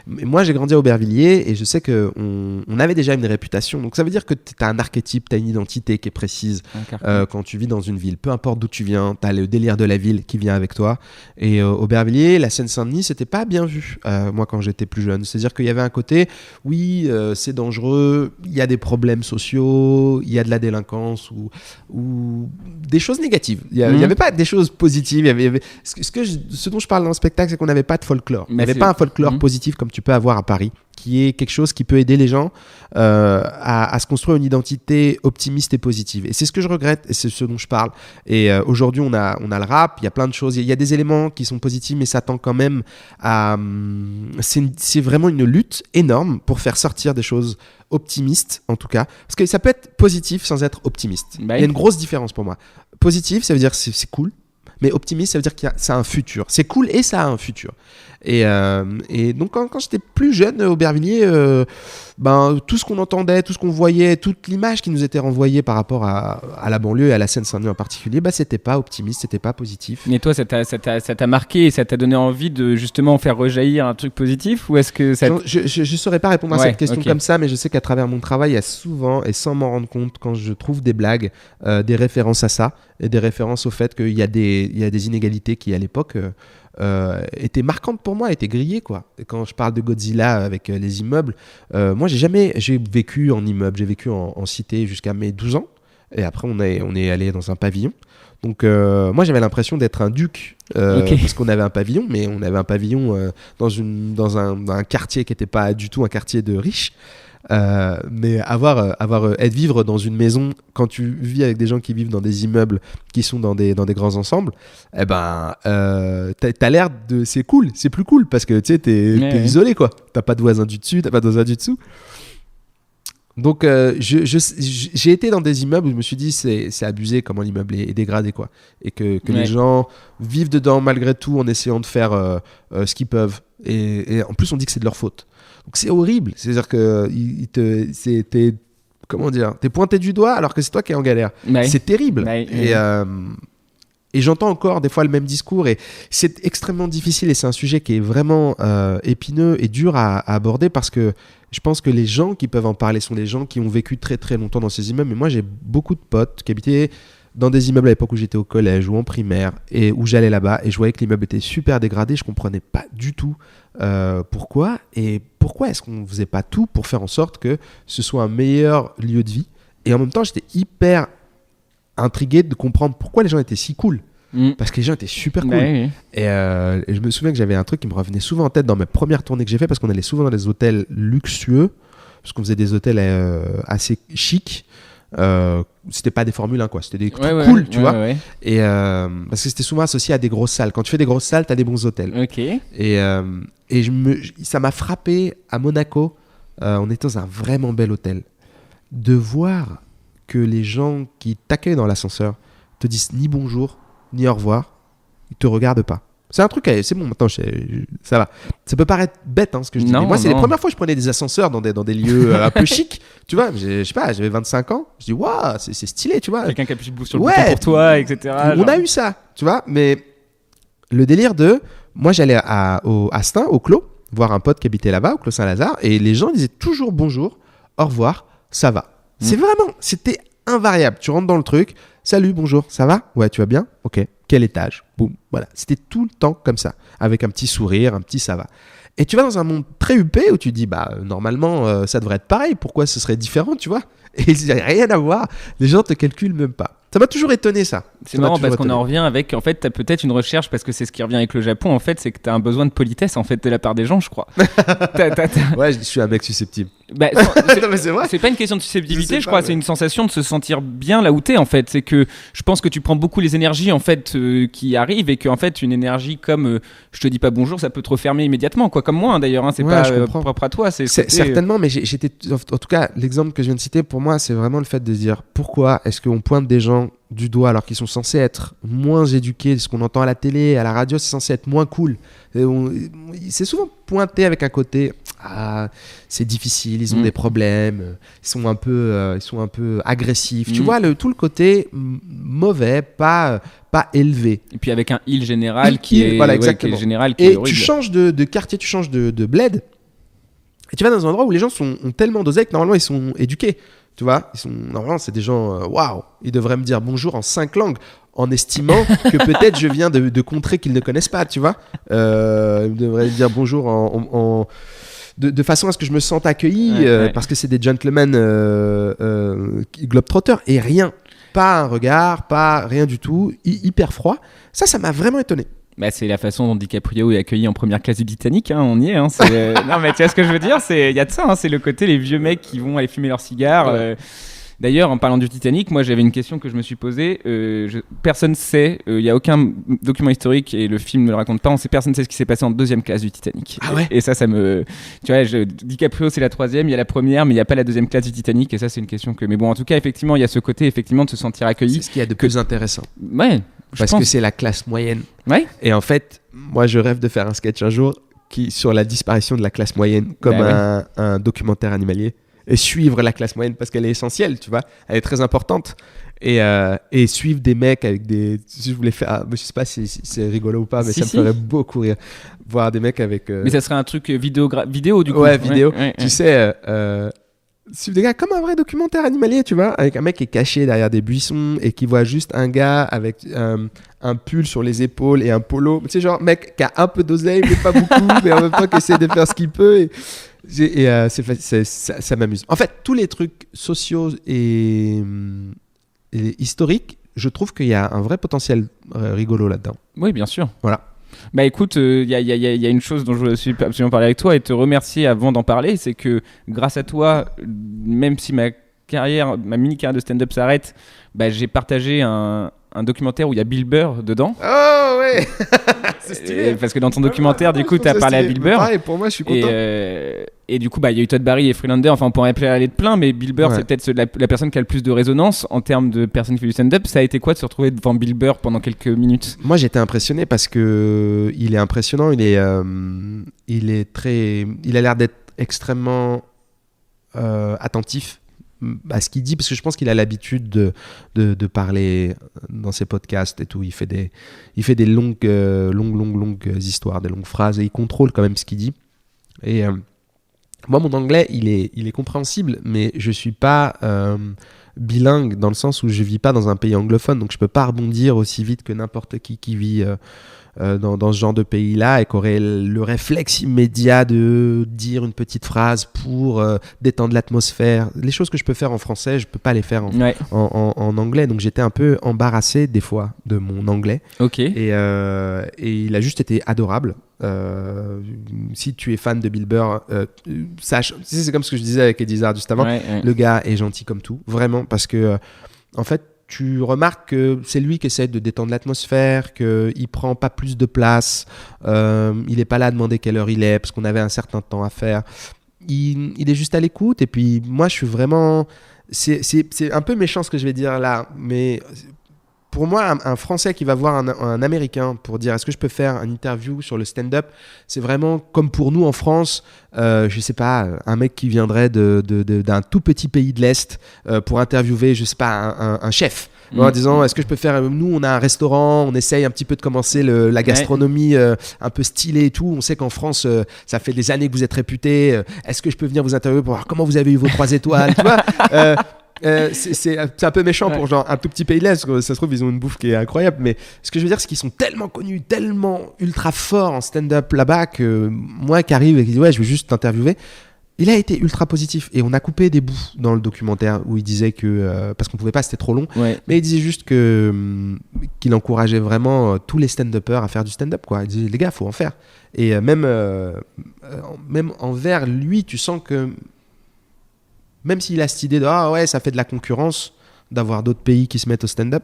moi j'ai grandi à Aubervilliers et je sais qu'on avait déjà une réputation, donc ça veut dire que tu as un archétype, tu as une identité qui est précise quand tu vis dans une ville, peu importe d'où tu viens, tu as le délire de la ville qui vient avec toi, et Aubervilliers, la Seine-Saint-Denis, c'était pas bien vu moi quand j'étais plus jeune, c'est-à-dire qu'il y avait un côté, oui c'est dangereux, il y a des problèmes sociaux, il y a de la délinquance ou des choses négatives. Il n'y avait pas des choses positives. Ce dont je parle dans le spectacle, c'est qu'on n'avait pas de folklore. Il n'y avait pas un folklore positif comme tu peux avoir à Paris, qui est quelque chose qui peut aider les gens à se construire une identité optimiste et positive. Et c'est ce que je regrette et c'est ce dont je parle. Et aujourd'hui, on a le rap, il y a plein de choses. Il y a des éléments qui sont positifs, mais ça tend quand même à... C'est vraiment une lutte énorme pour faire sortir des choses optimistes, en tout cas. Parce que ça peut être positif sans être optimiste. Il y a une grosse différence pour moi. Positif, ça veut dire que c'est cool. Mais optimiste, ça veut dire que ça a un futur. C'est cool et ça a un futur. Et donc, quand j'étais plus jeune, Aubervilliers, tout ce qu'on entendait, tout ce qu'on voyait, toute l'image qui nous était renvoyée par rapport à la banlieue et à la Seine-Saint-Denis en particulier, c'était pas optimiste, c'était pas positif. Mais toi, ça t'a marqué et ça t'a donné envie de justement faire rejaillir un truc positif, ou est-ce que ça... Je saurais pas répondre à cette question comme ça, mais je sais qu'à travers mon travail, il y a souvent, et sans m'en rendre compte, quand je trouve des blagues, des références à ça, et des références au fait qu'il y a des inégalités qui, à l'époque... étaient marquantes pour moi, étaient grillées quoi. Et quand je parle de Godzilla avec les immeubles, moi j'ai vécu en immeuble, j'ai vécu en cité jusqu'à mes 12 ans et après on est allé dans un pavillon. Donc moi j'avais l'impression d'être un duc parce qu'on avait un pavillon, mais on avait un pavillon dans un quartier qui n'était pas du tout un quartier de riches. Mais être vivre dans une maison quand tu vis avec des gens qui vivent dans des immeubles qui sont dans des grands ensembles, t'as l'air de... c'est cool, c'est plus cool parce que tu sais t'es isolé quoi, t'as pas de voisins du dessus, t'as pas de voisins du dessous. Donc j'ai été dans des immeubles où je me suis dit c'est abusé comment l'immeuble est dégradé quoi, et que les gens vivent dedans malgré tout en essayant de faire ce qu'ils peuvent, et en plus on dit que c'est de leur faute. Donc c'est horrible, c'est-à-dire que t'es pointé du doigt alors que c'est toi qui es en galère. C'est terrible. Et j'entends encore des fois le même discours et c'est extrêmement difficile et c'est un sujet qui est vraiment épineux et dur à aborder parce que je pense que les gens qui peuvent en parler sont les gens qui ont vécu très très longtemps dans ces immeubles. Mais moi j'ai beaucoup de potes qui habitaient dans des immeubles à l'époque où j'étais au collège ou en primaire et où j'allais là-bas et je voyais que l'immeuble était super dégradé, je comprenais pas du tout pourquoi est-ce qu'on ne faisait pas tout pour faire en sorte que ce soit un meilleur lieu de vie. Et en même temps j'étais hyper intrigué de comprendre pourquoi les gens étaient si cool. Parce que les gens étaient super cool. Et je me souviens que j'avais un truc qui me revenait souvent en tête dans mes premières tournées que j'ai fait parce qu'on allait souvent dans des hôtels luxueux, parce qu'on faisait des hôtels assez chics. C'était pas des Formule 1 quoi, c'était des trucs cool, tu vois. Et parce que c'était souvent associé à des grosses salles. Quand tu fais des grosses salles, t'as des bons hôtels. Et ça m'a frappé à Monaco. On était dans un vraiment bel hôtel. De voir que les gens qui t'accueillent dans l'ascenseur te disent ni bonjour ni au revoir, ils te regardent pas. C'est un truc, c'est bon, maintenant ça va. Ça peut paraître bête ce que je dis. Mais moi, c'est les premières fois que je prenais des ascenseurs dans des lieux un peu chics. Tu vois, je sais pas, j'avais 25 ans. Je dis, waouh, c'est stylé, tu vois. Quelqu'un qui appuie sur le bouton pour toi, etc. On a eu ça, tu vois. Mais le délire moi, j'allais à Stains, au Clos, voir un pote qui habitait là-bas, au Clos Saint-Lazare, et les gens disaient toujours bonjour, au revoir, ça va. C'était invariable. Tu rentres dans le truc, salut, bonjour, ça va ? Ouais, tu vas bien ? Ok. Quel étage ? boum, voilà. C'était tout le temps comme ça, avec un petit sourire, un petit ça va. Et tu vas dans un monde très huppé où tu dis, normalement, ça devrait être pareil. Pourquoi ce serait différent, tu vois? Et il n'y a rien à voir. Les gens te calculent même pas. Ça m'a toujours étonné, ça. C'est marrant parce qu'on en revient avec, en fait, tu as peut-être une recherche, parce que c'est ce qui revient avec le Japon, en fait, c'est que tu as un besoin de politesse, en fait, de la part des gens, je crois. Ouais, je suis un mec susceptible. Non, mais c'est vrai. C'est pas une question de susceptibilité, je crois, c'est une sensation de se sentir bien là où t'es, en fait. C'est que je pense que tu prends beaucoup les énergies, en fait, qui arrivent, et qu'en fait, une énergie comme je te dis pas bonjour, ça peut te refermer immédiatement, quoi, comme moi, hein, d'ailleurs, hein, c'est pas propre à toi. C'est certainement, mais j'étais. En tout cas, l'exemple que je viens de citer, pour moi, c'est vraiment le fait de dire pourquoi est-ce qu'on pointe des gens du doigt alors qu'ils sont censés être moins éduqués, ce qu'on entend à la télé, à la radio, c'est censé être moins cool. C'est souvent pointé avec un côté c'est difficile, ils ont des problèmes, ils sont un peu agressifs. Tu vois tout le côté mauvais, pas élevé. Et puis avec un il général qui est général, qui est horrible. Tu changes de quartier, tu changes de bled, et tu vas dans un endroit où les gens ont tellement d'oseille que normalement ils sont éduqués. Tu vois, normalement, c'est des gens, waouh, ils devraient me dire bonjour en 5 langues, en estimant que peut-être je viens de contrées qu'ils ne connaissent pas, tu vois. Ils devraient me dire bonjour de façon à ce que je me sente accueilli, parce que c'est des gentlemen globetrotters, et rien, pas un regard, pas rien du tout, hyper froid. Ça m'a vraiment étonné. Bah, c'est la façon dont DiCaprio est accueilli en première classe du Titanic, hein, on y est. Hein, non, mais tu vois ce que je veux dire, il y a de ça, hein, c'est le côté les vieux mecs qui vont aller fumer leurs cigares. Ouais. D'ailleurs, en parlant du Titanic, moi j'avais une question que je me suis posée. Personne ne sait, il n'y a aucun document historique et le film ne le raconte pas. Personne ne sait ce qui s'est passé en deuxième classe du Titanic. Ah ouais. Et ça me. Tu vois, DiCaprio c'est la troisième, il y a la première, mais il n'y a pas la deuxième classe du Titanic. Et ça, c'est une question que. Mais bon, en tout cas, effectivement, il y a ce côté effectivement de se sentir accueilli. C'est ce qu'il y a de plus intéressant. Ouais. Parce que c'est la classe moyenne. Ouais. Et en fait, moi je rêve de faire un sketch un jour sur la disparition de la classe moyenne, comme un documentaire animalier. Et suivre la classe moyenne parce qu'elle est essentielle, tu vois, elle est très importante, et suivre des mecs avec des, je voulais faire, je sais pas si c'est rigolo ou pas, mais ça me ferait beaucoup rire, voir des mecs avec mais ça serait un truc vidéo du coup. Ouais, vidéo, tu sais, suivre des gars comme un vrai documentaire animalier, tu vois, avec un mec qui est caché derrière des buissons et qui voit juste un gars avec un pull sur les épaules et un polo, tu sais, genre mec qui a un peu d'oseille mais pas beaucoup, mais en même temps qui essaie de faire ce qu'il peut, ça m'amuse. En fait, tous les trucs sociaux et historiques, je trouve qu'il y a un vrai potentiel rigolo là-dedans. Oui, bien sûr. Voilà. Bah écoute, il y a une chose dont je suis absolument parler avec toi et te remercier avant d'en parler, c'est que grâce à toi, même si ma mini-carrière de stand-up s'arrête, bah, j'ai partagé un documentaire où il y a Bill Burr dedans. Oh ouais. C'est stylé. Parce que dans ton documentaire, du coup, tu as parlé à Bill Burr. Pareil, pour moi, je suis content. Et du coup, bah, il y a eu Todd Barry et Freelander. Enfin, on pourrait aller de plein, mais Bill Burr, c'est peut-être la personne qui a le plus de résonance en termes de personne qui fait du stand-up. Ça a été quoi de se retrouver devant Bill Burr pendant quelques minutes? Moi, j'étais impressionné parce que il est impressionnant. Il a l'air d'être extrêmement attentif à ce qu'il dit, parce que je pense qu'il a l'habitude de parler dans ses podcasts et tout. Il fait des longues histoires, des longues phrases, et il contrôle quand même ce qu'il dit. Et moi, mon anglais, il est compréhensible, mais je suis pas bilingue dans le sens où je vis pas dans un pays anglophone, donc je peux pas rebondir aussi vite que n'importe qui vit dans ce genre de pays-là et qui aurait le réflexe immédiat de dire une petite phrase pour détendre l'atmosphère. Les choses que je peux faire en français, je peux pas les faire en anglais, donc j'étais un peu embarrassé des fois de mon anglais. Ok. Et il a juste été adorable. Si tu es fan de Bill Burr, sache, c'est comme ce que je disais avec Eddie Izzard juste avant, le gars est gentil comme tout, vraiment, parce que en fait tu remarques que c'est lui qui essaie de détendre l'atmosphère, qu'il prend pas plus de place, il est pas là à demander quelle heure il est parce qu'on avait un certain temps à faire, il est juste à l'écoute. Et puis moi je suis vraiment, c'est un peu méchant ce que je vais dire là, mais pour moi, un Français qui va voir un Américain pour dire est-ce que je peux faire une interview sur le stand-up, c'est vraiment comme pour nous en France, je sais pas, un mec qui viendrait d'un tout petit pays de l'Est pour interviewer, je sais pas, un chef. En disant est-ce que je peux faire, nous on a un restaurant, on essaye un petit peu de commencer la gastronomie un peu stylée et tout, on sait qu'en France ça fait des années que vous êtes réputé, est-ce que je peux venir vous interviewer pour voir comment vous avez eu vos 3 étoiles, tu vois. c'est un peu méchant pour genre un tout petit pays de l'Est. Ça se trouve, ils ont une bouffe qui est incroyable. Mais ce que je veux dire, c'est qu'ils sont tellement connus, tellement ultra forts en stand-up là-bas que moi qui arrive et qui dis ouais, je veux juste t'interviewer. Il a été ultra positif et on a coupé des bouts dans le documentaire où il disait que parce qu'on pouvait pas, c'était trop long, mais il disait juste que qu'il encourageait vraiment tous les stand-uppers à faire du stand-up quoi. Il disait les gars, faut en faire. Et même envers lui, tu sens que même s'il a cette idée de ah ouais, ça fait de la concurrence d'avoir d'autres pays qui se mettent au stand-up,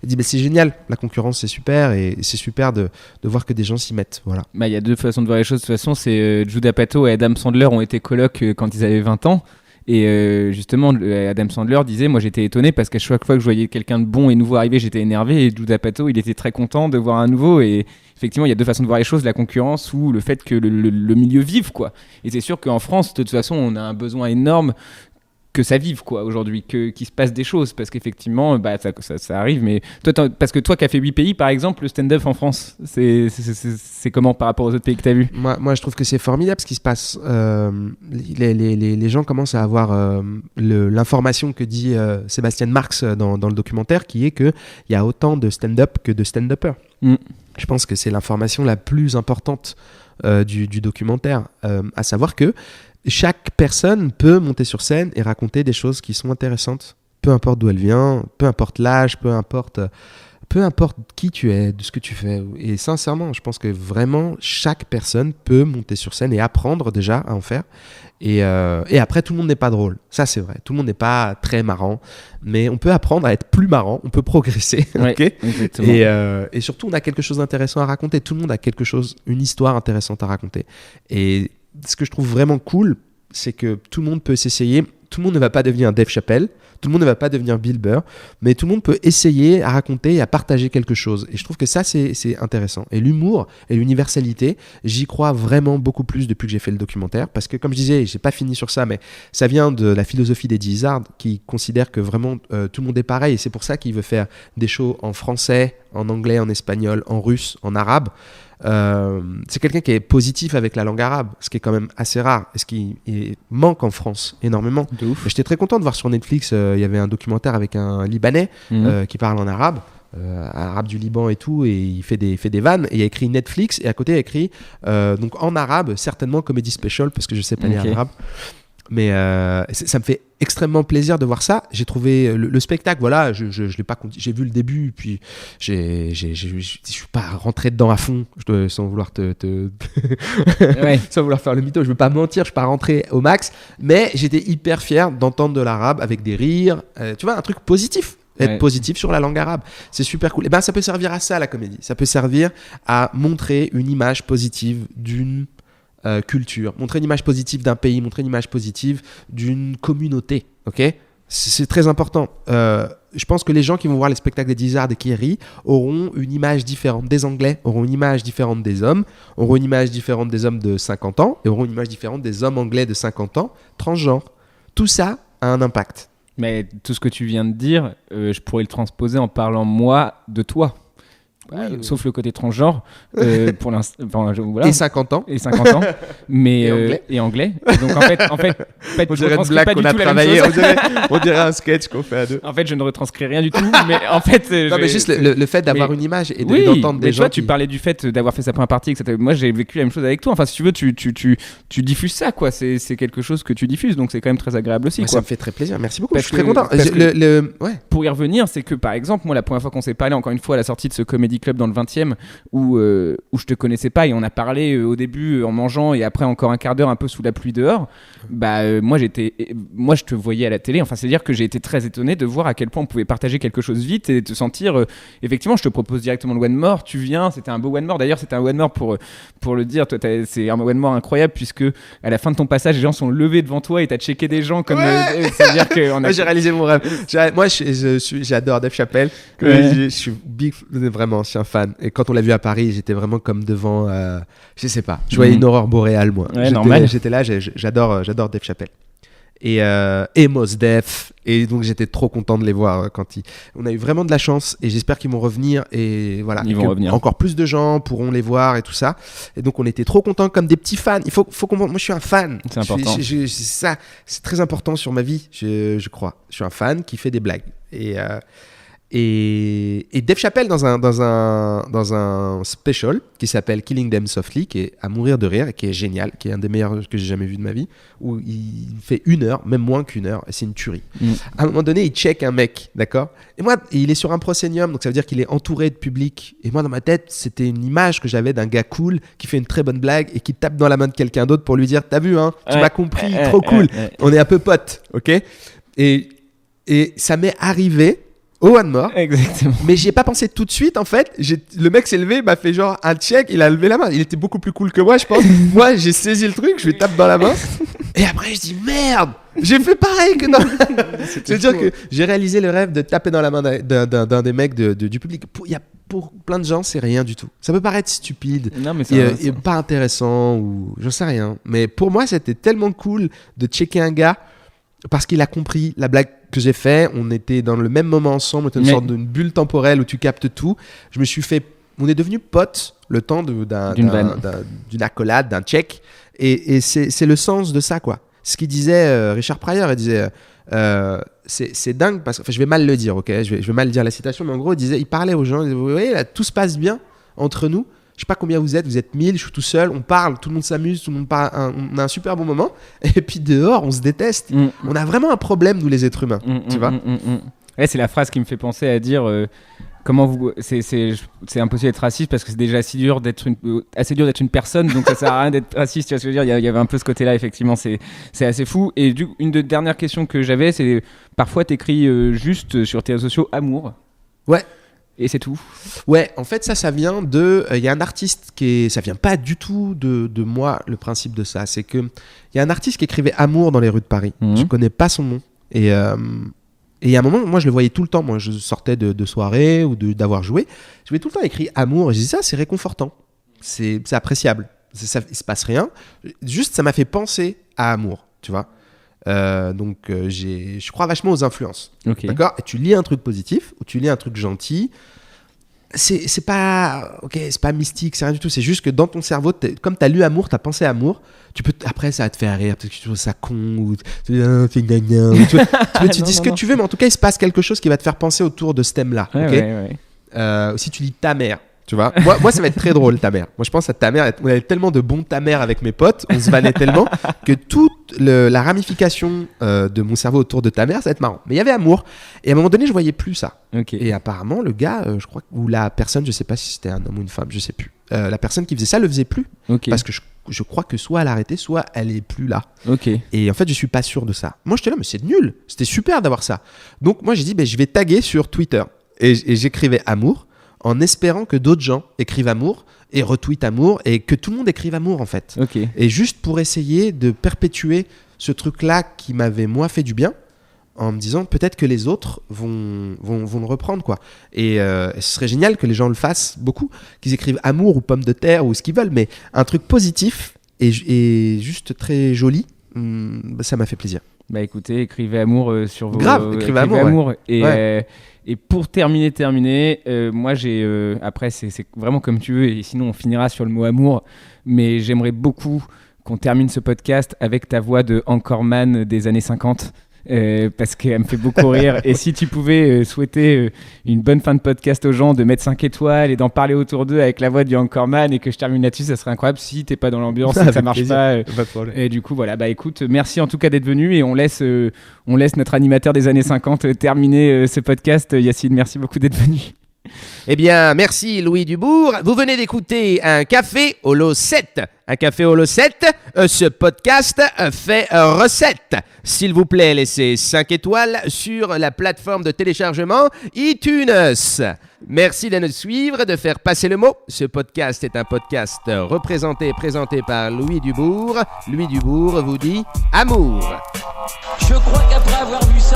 il dit mais c'est génial, la concurrence c'est super et c'est super de voir que des gens s'y mettent, voilà. Bah il y a deux façons de voir les choses de toute façon, c'est Judd Apatow et Adam Sandler ont été colocs quand ils avaient 20 ans et justement Adam Sandler disait moi j'étais étonné parce qu'à chaque fois que je voyais quelqu'un de bon et nouveau arriver, j'étais énervé et Judd Apatow il était très content de voir un nouveau et effectivement il y a deux façons de voir les choses, la concurrence ou le fait que le milieu vive quoi. Et c'est sûr qu'en France de toute façon on a un besoin énorme que ça vive quoi aujourd'hui, qu'il se passe des choses parce qu'effectivement bah, ça arrive mais toi parce que toi qui as fait 8 pays par exemple, le stand-up en France c'est comment par rapport aux autres pays que tu as vus? Moi je trouve que c'est formidable ce qui se passe, les gens commencent à avoir l'information que dit Sébastien Marx dans le documentaire qui est qu'il y a autant de stand-up que de stand-uppers. Je pense que c'est l'information la plus importante du documentaire, à savoir que chaque personne peut monter sur scène et raconter des choses qui sont intéressantes, peu importe d'où elle vient, peu importe l'âge, peu importe qui tu es, de ce que tu fais. Et sincèrement, je pense que vraiment chaque personne peut monter sur scène et apprendre déjà à en faire. Et après, tout le monde n'est pas drôle. Ça, c'est vrai. Tout le monde n'est pas très marrant, mais on peut apprendre à être plus marrant. On peut progresser. Okay, et surtout, on a quelque chose d'intéressant à raconter. Tout le monde a une histoire intéressante à raconter. Et ce que je trouve vraiment cool, c'est que tout le monde peut s'essayer. Tout le monde ne va pas devenir Dave Chappelle, tout le monde ne va pas devenir Bill Burr, mais tout le monde peut essayer à raconter et à partager quelque chose. Et je trouve que ça, c'est intéressant. Et l'humour et l'universalité, j'y crois vraiment beaucoup plus depuis que j'ai fait le documentaire, parce que comme je disais, j'ai pas fini sur ça, mais ça vient de la philosophie d'Eddie Izzard, qui considère que vraiment tout le monde est pareil, et c'est pour ça qu'il veut faire des shows en français, en anglais, en espagnol, en russe, en arabe. C'est quelqu'un qui est positif avec la langue arabe, ce qui est quand même assez rare et ce qui manque en France énormément. J'étais très content de voir sur Netflix, il y avait un documentaire avec un Libanais qui parle en arabe, arabe du Liban et tout, et il fait des vannes, et il y a écrit Netflix et à côté il y a écrit donc en arabe, certainement Comedy Special parce que je sais pas lire arabe. Mais ça me fait extrêmement plaisir de voir ça. J'ai trouvé le spectacle, voilà, je l'ai pas, j'ai vu le début, puis je suis pas rentré dedans à fond, sans vouloir sans vouloir faire le mytho, je veux pas mentir, je suis pas rentré au max, mais j'étais hyper fier d'entendre de l'arabe avec des rires, tu vois, un truc positif. Être positif sur la langue arabe, c'est super cool. Et ben ça peut servir à ça la comédie, ça peut servir à montrer une image positive d'une culture, montrer une image positive d'un pays, montrer une image positive d'une communauté, ok ? C'est très important. Je pense que les gens qui vont voir les spectacles d'Eddie Izzard et qui rient auront une image différente des Anglais, auront une image différente des hommes, auront une image différente des hommes de 50 ans et auront une image différente des hommes anglais de 50 ans, transgenres. Tout ça a un impact. Mais tout ce que tu viens de dire, je pourrais le transposer en parlant moi de toi. Sauf le côté transgenre pour l'instant, voilà. Et 50 ans mais et anglais. Donc en fait on dirait une blague qu'on a travaillé, on dirait un sketch qu'on fait à deux. En fait je ne retranscris rien du tout, mais en fait non mais juste le fait d'avoir une image et d'entendre des gens tu parlais du fait d'avoir fait sa première partie, etc. Moi j'ai vécu la même chose avec toi, enfin si tu veux tu diffuses ça quoi, c'est quelque chose que tu diffuses, donc c'est quand même très agréable aussi quoi. Ça me fait très plaisir, merci beaucoup, je suis très content. Pour y revenir, c'est que par exemple moi la première fois qu'on s'est parlé, encore une fois à la sortie de ce Comedy Club dans le 20e où je te connaissais pas et on a parlé au début en mangeant et après encore un quart d'heure un peu sous la pluie dehors, moi je te voyais à la télé, enfin c'est à dire que j'ai été très étonné de voir à quel point on pouvait partager quelque chose vite et te sentir effectivement je te propose directement le One More, tu viens, c'était un beau One More, d'ailleurs c'était un One More pour le dire, toi c'est un One More incroyable puisque à la fin de ton passage les gens sont levés devant toi et t'as checké des gens comme c'est à dire que j'ai réalisé mon rêve. Moi j'adore Dave Chappelle, je suis big, vraiment je suis un fan, et quand on l'a vu à Paris j'étais vraiment comme devant je sais pas, je voyais une aurore boréale moi. Normal. J'étais là, j'adore Dave Chappelle et Mos Def. Et donc j'étais trop content de les voir on a eu vraiment de la chance et j'espère qu'ils vont revenir et voilà. Ils vont revenir. Encore plus de gens pourront les voir et tout ça. Et donc on était trop contents comme des petits fans. Il faut comprendre, moi je suis un fan. C'est important. Ça, c'est très important sur ma vie, je crois. Je suis un fan qui fait des blagues. Et Dave Chappelle dans un special qui s'appelle Killing Them Softly, qui est à mourir de rire et qui est génial, qui est un des meilleurs que j'ai jamais vu de ma vie, où il fait 1 heure, même moins qu'1 heure, et c'est une tuerie. À un moment donné, il check un mec, d'accord ? Et moi, il est sur un proscenium, donc ça veut dire qu'il est entouré de public. Et moi, dans ma tête, c'était une image que j'avais d'un gars cool qui fait une très bonne blague et qui tape dans la main de quelqu'un d'autre pour lui dire « T'as vu, hein ? Tu m'as compris, trop cool. On est un peu potes, ok ?» Et ça m'est arrivé au One More. Exactement. Mais j'y ai pas pensé tout de suite en fait. Le mec s'est levé, m'a fait genre un check, il a levé la main. Il était beaucoup plus cool que moi, je pense. Moi, j'ai saisi le truc, je lui tape dans la main. Et après, je dis merde, j'ai fait pareil que dans. C'est-à-dire que j'ai réalisé le rêve de taper dans la main d'un des mecs du public. Pour plein de gens, c'est rien du tout. Ça peut paraître stupide, Non, mais et pas intéressant ou j'en sais rien. Mais pour moi, c'était tellement cool de checker un gars parce qu'il a compris la blague que j'ai fait. On était dans le même moment ensemble, c'était une sorte d'une bulle temporelle où tu captes tout. On est devenus potes le temps d'une accolade, d'un check. Et c'est le sens de ça, quoi. Ce qu'il disait Richard Pryor, il disait c'est dingue parce que je vais mal le dire, ok, je vais mal dire la citation, mais en gros il parlait aux gens, il disait, vous voyez là, tout se passe bien entre nous. Je sais pas combien vous êtes 1000, je suis tout seul, on parle, tout le monde s'amuse, tout le monde on a un super bon moment. Et puis dehors, on se déteste. On a vraiment un problème, nous les êtres humains, tu vois. Ouais, c'est la phrase qui me fait penser à dire comment vous. C'est impossible d'être raciste parce que c'est déjà assez dur d'être une personne, donc ça sert à rien d'être raciste. Tu vois ce que je veux dire ? Il y avait un peu ce côté-là, effectivement, c'est assez fou. Et une des dernières questions que j'avais, c'est parfois t'écris juste sur tes réseaux sociaux amour. Ouais. Et c'est tout. Ouais, en fait, ça vient de. Il y a un artiste ça vient pas du tout de moi, le principe de ça. C'est qu'il y a un artiste qui écrivait Amour dans les rues de Paris. Je connais pas son nom. Et à un moment, moi, je le voyais tout le temps. Moi, je sortais de soirée ou d'avoir joué. Je voyais tout le temps écrit Amour. Et je disais, ça, c'est réconfortant. C'est appréciable. Il se passe rien. Juste, ça m'a fait penser à Amour, tu vois. Donc je crois vachement aux influences. Okay. D'accord ? Et tu lis un truc positif ou tu lis un truc gentil, c'est pas mystique, c'est rien du tout. C'est juste que dans ton cerveau, comme tu as lu Amour, tu as pensé Amour, après ça va te faire rire, peut-être que tu trouves ça con ou tu dis ce que tu veux, mais en tout cas il se passe quelque chose qui va te faire penser autour de ce thème-là. Ouais. Si tu lis Ta mère, tu vois, moi ça va être très drôle, Ta mère. Moi je pense à Ta mère, on avait tellement de bons Ta mère avec mes potes, on se vannait tellement que toute la ramification de mon cerveau autour de Ta mère, ça va être marrant. Mais il y avait Amour, et à un moment donné je voyais plus ça. Okay. Et apparemment le gars, je crois, ou la personne, je sais pas si c'était un homme ou une femme, je sais plus. La personne qui faisait ça le faisait plus. Okay. Parce que je crois que soit elle a arrêté, soit elle est plus là. Okay. Et en fait je suis pas sûr de ça. Moi j'étais là, mais c'est nul, c'était super d'avoir ça. Donc moi j'ai dit, je vais taguer sur Twitter, et j'écrivais Amour, en espérant que d'autres gens écrivent Amour et retweetent Amour et que tout le monde écrive Amour en fait. Okay. Et juste pour essayer de perpétuer ce truc-là qui m'avait moi fait du bien, en me disant peut-être que les autres vont le reprendre, quoi. Et ce serait génial que les gens le fassent beaucoup, qu'ils écrivent Amour ou Pomme de terre ou ce qu'ils veulent, mais un truc positif et juste très joli, ça m'a fait plaisir. Bah écoutez, écrivez Amour sur vos... Grave, écrivez Amour. Ouais. Et, ouais. Et pour terminer, moi j'ai... après, c'est vraiment comme tu veux, et sinon on finira sur le mot amour, mais j'aimerais beaucoup qu'on termine ce podcast avec ta voix de Anchorman des années 50, parce qu'elle me fait beaucoup rire. Et si tu pouvais souhaiter une bonne fin de podcast aux gens, de mettre 5 étoiles et d'en parler autour d'eux avec la voix du Anchorman, et que je termine là-dessus, ça serait incroyable. Si t'es pas dans l'ambiance et que ça marche plaisir. Pas de problème. Et du coup voilà, bah écoute, merci en tout cas d'être venu, et on laisse notre animateur des années 50 terminer ce podcast. Yacine, merci beaucoup d'être venu. Eh bien, merci Louis Dubourg. Vous venez d'écouter un café Holo 7. Un café Holo 7, ce podcast fait recette. S'il vous plaît, laissez 5 étoiles sur la plateforme de téléchargement iTunes. Merci de nous suivre, de faire passer le mot. Ce podcast est un podcast représenté et présenté par Louis Dubourg. Louis Dubourg vous dit amour. Je crois qu'après avoir vu ça